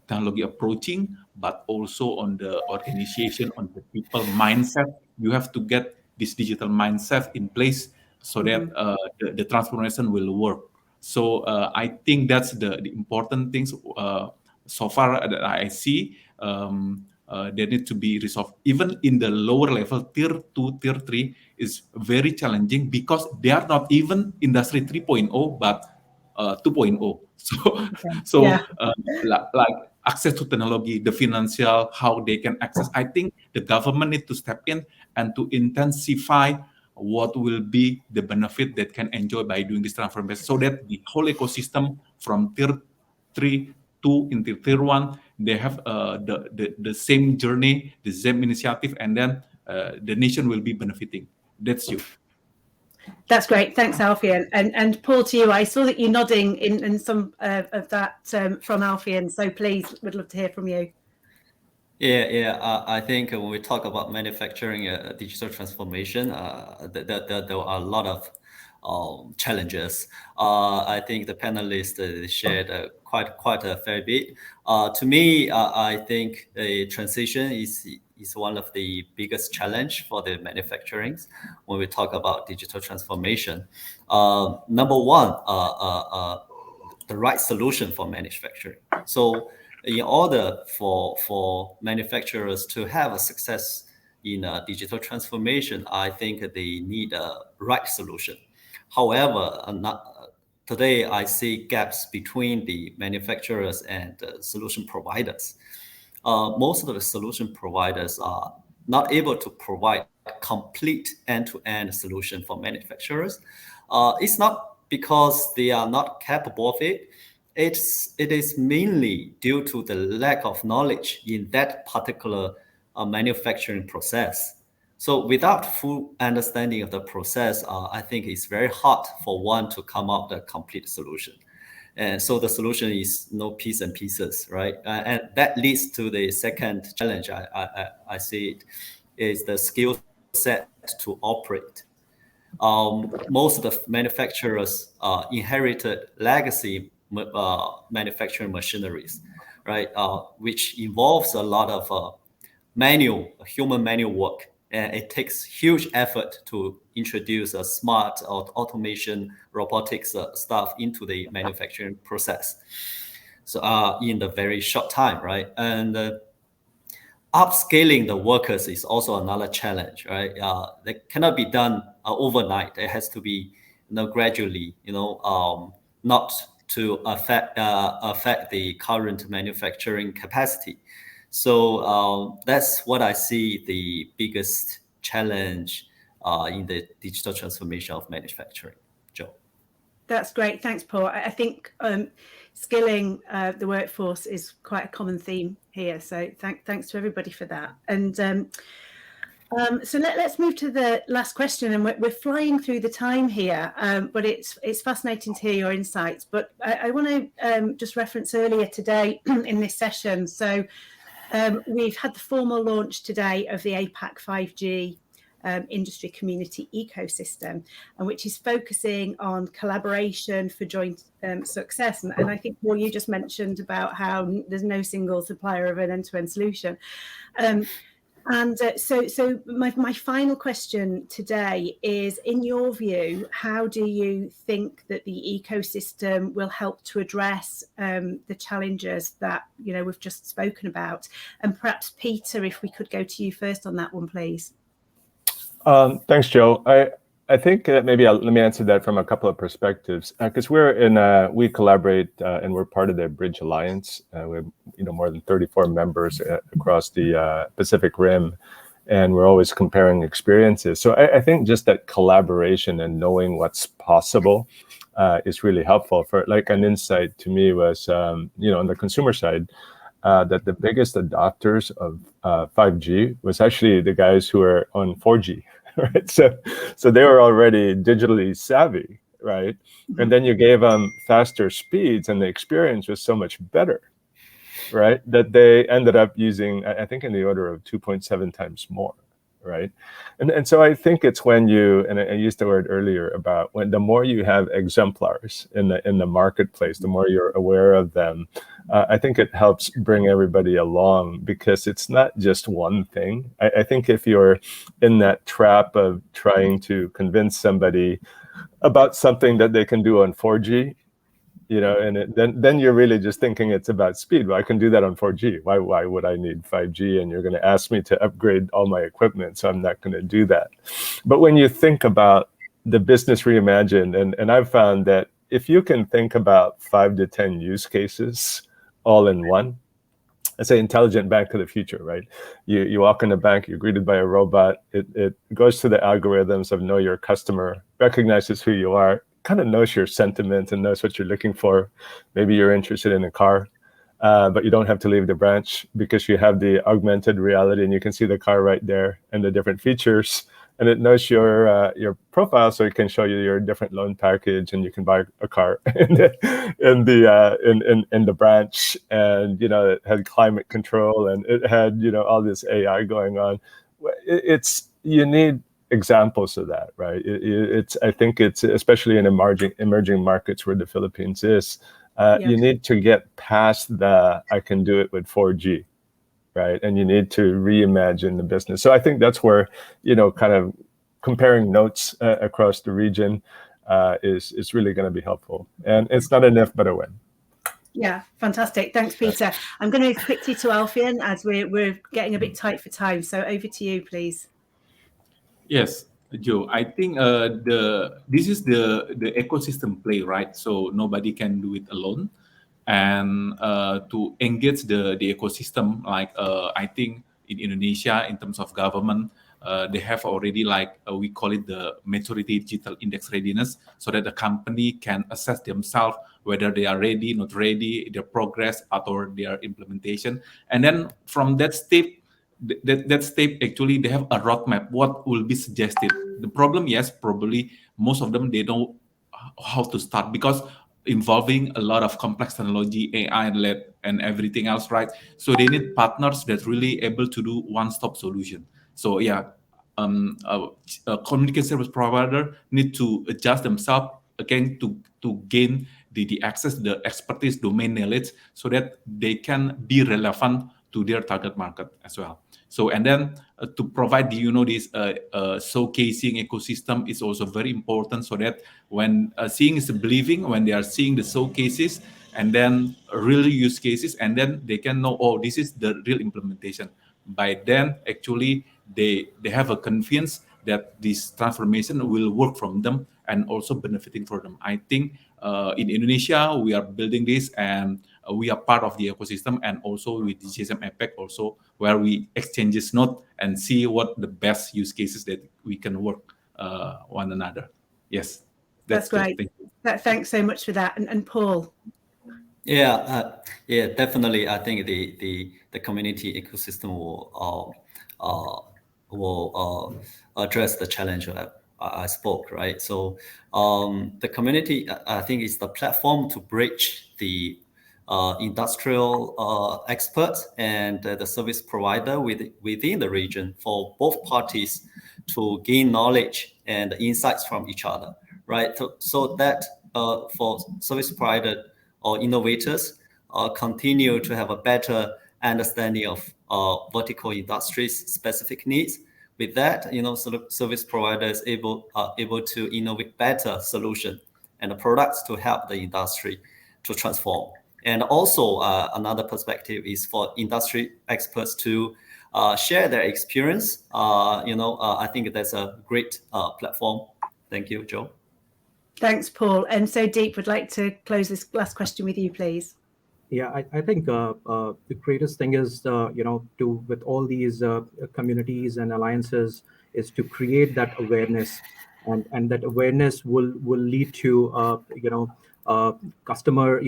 technology approaching, but also on the organization, on the people mindset. You have to get this digital mindset in place so that the transformation will work. So I think that's the important things so far that I see. They need to be resolved. Even in the lower level, tier 2, tier 3 is very challenging because they are not even industry 3.0, but 2.0. So like access to technology, the financial, how they can access. I think the government need to step in and to intensify what will be the benefit that can enjoy by doing this transformation, so that the whole ecosystem from tier 3 to into tier 1, they have the same journey, the same initiative, and then the nation will be benefiting. That's you. That's great. Thanks, Alfian. And Paul, to you, I saw that you're nodding in some of that from Alfian. So please, would love to hear from you. Yeah. I think when we talk about manufacturing digital transformation, there are a lot of challenges. I think the panelists shared quite a fair bit. To me, I think the transition is one of the biggest challenge for the manufacturing when we talk about digital transformation. Number one, the right solution for manufacturing. So in order for manufacturers to have a success in digital transformation, I think they need a right solution. However, today I see gaps between the manufacturers and solution providers. Most of the solution providers are not able to provide a complete end-to-end solution for manufacturers. It's not because they are not capable of it. It is mainly due to the lack of knowledge in that particular manufacturing process. So without full understanding of the process, I think it's very hard for one to come up with a complete solution. And so the solution is no piece and pieces, right? And that leads to the second challenge I see it is the skill set to operate. Most of the manufacturers inherited legacy manufacturing machineries, right? Which involves a lot of human manual work. And it takes huge effort to introduce a smart automation, robotics stuff into the manufacturing process. So in the very short time, right? And upscaling the workers is also another challenge, right? That cannot be done overnight. It has to be, gradually, not to affect the current manufacturing capacity. So that's what I see the biggest challenge in the digital transformation of manufacturing. Joe. That's great. Thanks, Paul. I think skilling the workforce is quite a common theme here. So thanks to everybody for that. And so let's move to the last question. And we're flying through the time here, but it's fascinating to hear your insights. But I want to just reference earlier today in this session. So we've had the formal launch today of the APAC 5G industry community ecosystem, and which is focusing on collaboration for joint success. And I think, Paul, you just mentioned about how there's no single supplier of an end-to-end solution. So my final question today is, in your view, how do you think that the ecosystem will help to address the challenges that we've just spoken about? And perhaps, Peter, if we could go to you first on that one, please. Thanks, Joe. I think maybe let me answer that from a couple of perspectives, because we collaborate and we're part of the Bridge Alliance. We have more than 34 members across the Pacific Rim, and we're always comparing experiences. So I think just that collaboration and knowing what's possible is really helpful. For like an insight to me was, on the consumer side, that the biggest adopters of 5G was actually the guys who are on 4G. Right, so they were already digitally savvy, right? And then you gave them faster speeds, and the experience was so much better, right? That they ended up using, I think, in the order of 2.7 times more, right? And so I think it's when you, and I used the word earlier about when the more you have exemplars in the marketplace, the more you're aware of them, I think it helps bring everybody along, because it's not just one thing. I think if you're in that trap of trying to convince somebody about something that they can do on 4G, and then you're really just thinking it's about speed. Well, I can do that on 4G. Why would I need 5G? And you're going to ask me to upgrade all my equipment, so I'm not going to do that. But when you think about the business reimagined, and I've found that if you can think about 5 to 10 use cases all in one, I say intelligent bank of the future, right? You walk in the bank, you're greeted by a robot. It goes through the algorithms of know your customer, recognizes who you are, kind of knows your sentiment and knows what you're looking for. Maybe you're interested in a car, but you don't have to leave the branch because you have the augmented reality and you can see the car right there and the different features. And it knows your profile, so it can show you your different loan package, and you can buy a car in the branch. And it had climate control, and it had all this AI going on. You need examples of that, right? I think it's especially in emerging markets where the Philippines is. You need to get past I can do it with 4G. Right, and you need to reimagine the business. So I think that's where kind of comparing notes across the region is really going to be helpful. And it's not an if but a when. Yeah, fantastic. Thanks, Peter. I'm going to move quickly to Alfian as we're getting a bit tight for time. So over to you, please. Yes, Joe. I think this is the ecosystem play, right? So nobody can do it alone. And to engage the ecosystem, like I think in Indonesia, in terms of government, they have already we call it the maturity digital index readiness, so that the company can assess themselves whether they are ready, not ready, their progress or their implementation. And then from that step, actually they have a roadmap, what will be suggested. The problem, yes, probably most of them, they know how to start, because involving a lot of complex technology, AI and everything else, right? So they need partners that really able to do one-stop solution. So yeah, a communication service provider need to adjust themselves again to gain the access, the expertise, domain knowledge, so that they can be relevant to their target market as well. So, and then to provide this showcasing ecosystem is also very important, so that when seeing is believing, when they are seeing the showcases and then real use cases, and then they can know, oh, this is the real implementation. By then, actually, they have a confidence that this transformation will work from them and also benefiting for them. I think in Indonesia, we are building this, and we are part of the ecosystem, and also with the GSMA APAC also, where we exchanges note and see what the best use cases that we can work one another. Yes, that's great. Thanks so much for that. And Paul. Yeah, definitely. I think the community ecosystem will address the challenge I spoke, right? So the community, I think, is the platform to bridge the industrial experts and the service provider within the region for both parties to gain knowledge and insights from each other, right? So that for service provider or innovators continue to have a better understanding of vertical industries' specific needs. With that, service providers are able to innovate better solutions and products to help the industry to transform. And also another perspective is for industry experts to share their experience. I think that's a great platform. Thank you, Joe. Thanks, Paul. And so Deep would like to close this last question with you, please. Yeah, I think the greatest thing is, with all these communities and alliances, is to create that awareness, and that awareness will lead to, customer,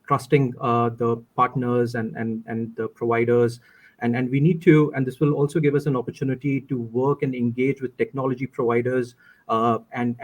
trusting the partners and the providers. And we need to, and this will also give us an opportunity to work and engage with technology providers and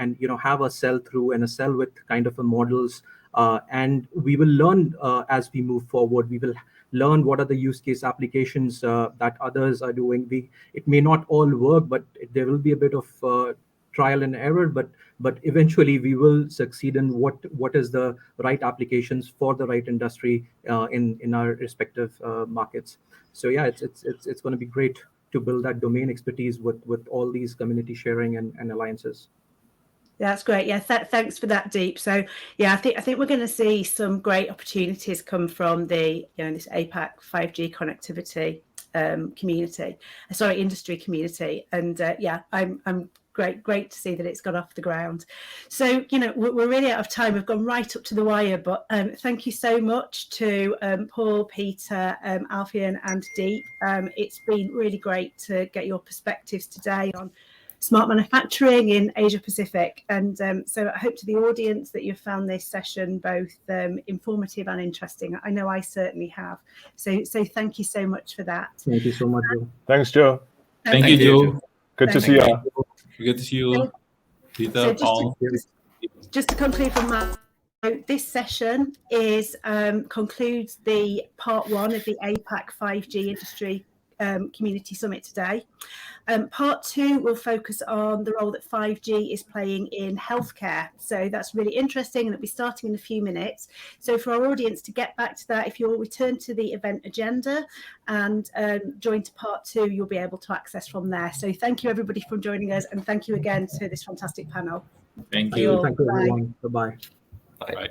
have a sell through and a sell with kind of a models And we will learn as we move forward. We will learn what are the use case applications that others are doing. It may not all work, but there will be a bit of trial and error, but eventually we will succeed in what is the right applications for the right industry in our respective markets. So yeah, it's going to be great to build that domain expertise with all these community sharing and alliances. That's great. Yeah, thanks for that, Deep. So yeah, I think we're going to see some great opportunities come from the this APAC 5G connectivity community, industry community, and yeah, I'm great to see that it's got off the ground. So we're really out of time. We've gone right up to the wire, but thank you so much to Paul, Peter, Alfian, and Deep. It's been really great to get your perspectives today on smart manufacturing in Asia Pacific, and so I hope to the audience that you've found this session both informative and interesting. I know I certainly have. So thank you so much for that. Thank you so much, Joe. Thanks, Joe. Thank you, Joe. Good to see you. Good to see you, Peter, Paul. Just to conclude from my this session is concludes the part 1 of the APAC 5G Industry Community Summit today. Part 2 will focus on the role that 5G is playing in healthcare. So that's really interesting, and it'll be starting in a few minutes. So for our audience to get back to that, if you'll return to the event agenda and join to part 2, you'll be able to access from there. So thank you everybody for joining us, and thank you again to this fantastic panel. Thank you. Thank you, everyone. Bye-bye. Bye.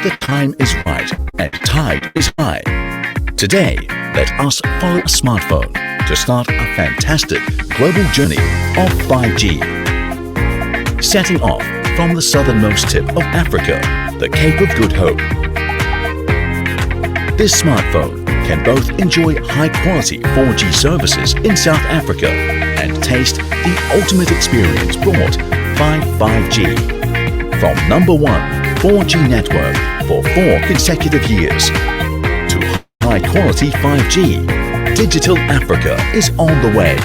The time is right and tide is high. Today, let us follow a smartphone to start a fantastic global journey of 5G. Setting off from the southernmost tip of Africa, the Cape of Good Hope. This smartphone can both enjoy high-quality 4G services in South Africa and taste the ultimate experience brought by 5G. From #1 4G network for 4 consecutive years to high-quality 5G, Digital Africa is on the way.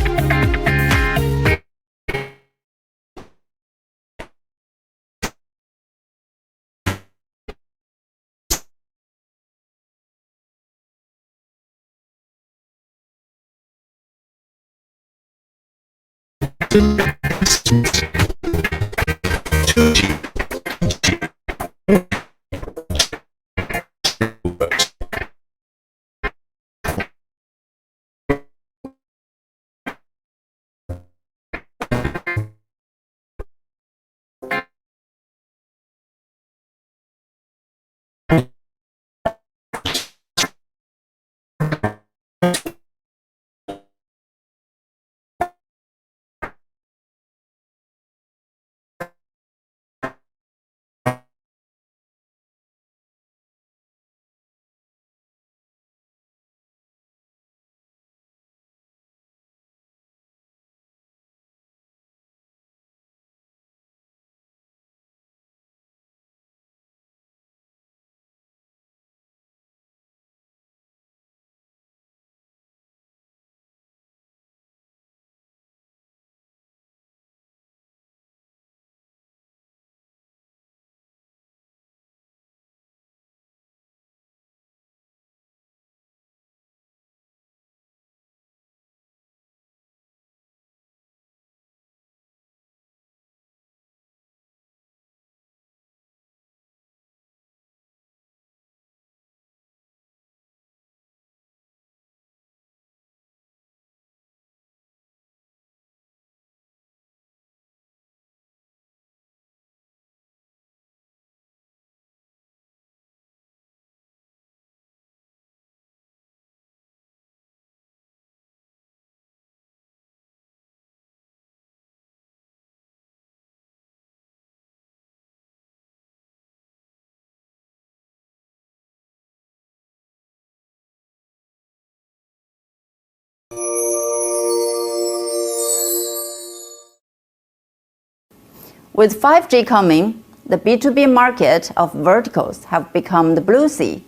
With 5G coming, the B2B market of verticals have become the blue sea,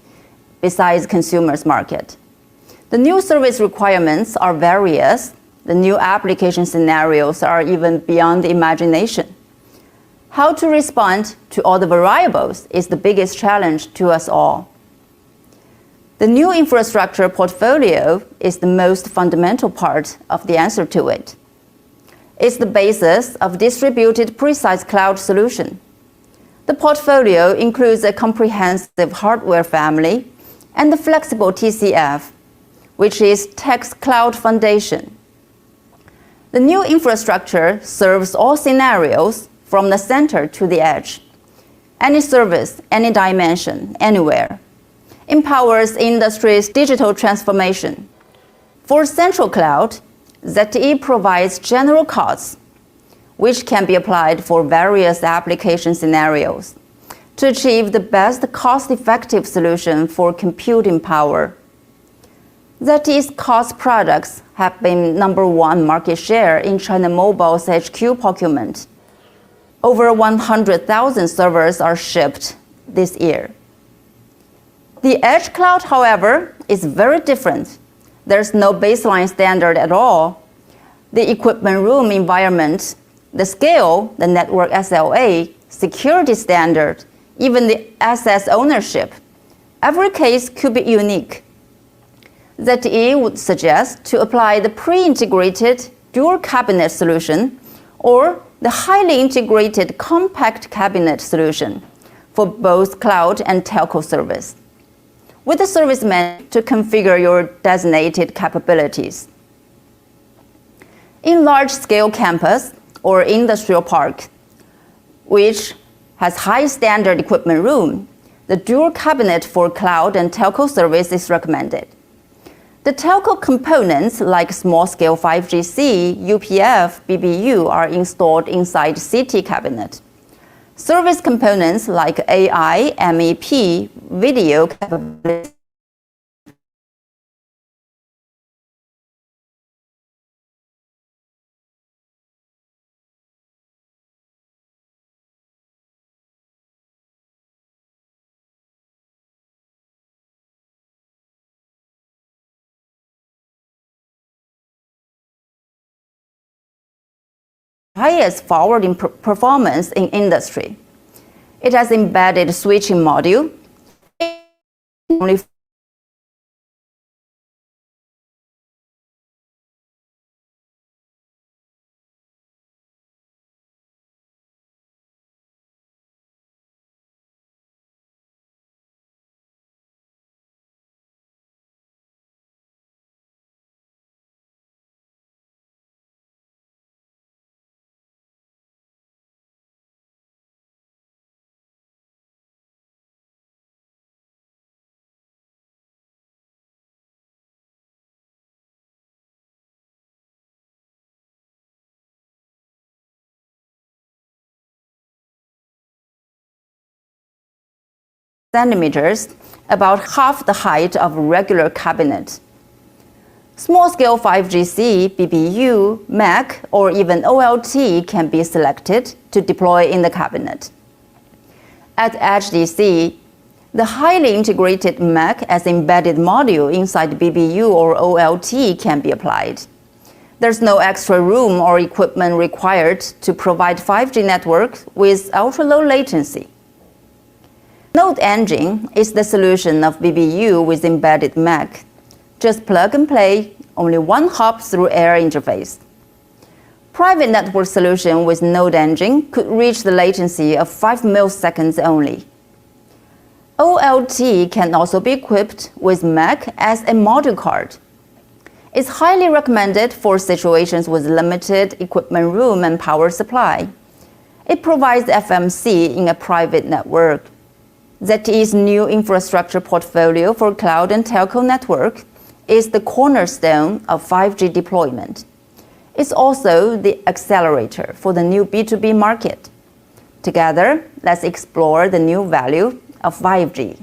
besides consumers market. The new service requirements are various. The new application scenarios are even beyond imagination. How to respond to all the variables is the biggest challenge to us all. The new infrastructure portfolio is the most fundamental part of the answer to it. It's the basis of distributed precise cloud solution. The portfolio includes a comprehensive hardware family and the flexible TCF, which is Tech's cloud foundation. The new infrastructure serves all scenarios from the center to the edge. Any service, any dimension, anywhere. Empowers industry's digital transformation. For central cloud, ZTE provides general codes, which can be applied for various application scenarios to achieve the best cost-effective solution for computing power. ZTE's cost products have been #1 market share in China Mobile's HQ procurement. Over 100,000 servers are shipped this year. The edge cloud, however, is very different. There's no baseline standard at all. The equipment room environment, the scale, the network SLA, security standard, even the asset ownership, every case could be unique. ZTE would suggest to apply the pre-integrated dual cabinet solution or the highly integrated compact cabinet solution for both cloud and telco service, with the service manager to configure your designated capabilities. In large-scale campus or industrial park, which has high standard equipment room, the dual cabinet for cloud and telco service is recommended. The telco components like small-scale 5GC, UPF, BBU are installed inside CT cabinet. Service components like AI, MEP, video capabilities highest forwarding performance in industry. It has embedded switching module, only centimeters, about half the height of a regular cabinet. Small-scale 5GC, BBU, MAC, or even OLT can be selected to deploy in the cabinet. At Edge DC, the highly integrated MAC as embedded module inside BBU or OLT can be applied. There's no extra room or equipment required to provide 5G network with ultra-low latency. Node Engine is the solution of BBU with embedded MAC. Just plug and play, only one hop through air interface. Private network solution with Node Engine could reach the latency of 5 milliseconds only. OLT can also be equipped with MAC as a module card. It's highly recommended for situations with limited equipment room and power supply. It provides FMC in a private network. ZTE's new infrastructure portfolio for cloud and telco network is the cornerstone of 5G deployment. It's also the accelerator for the new B2B market. Together, let's explore the new value of 5G.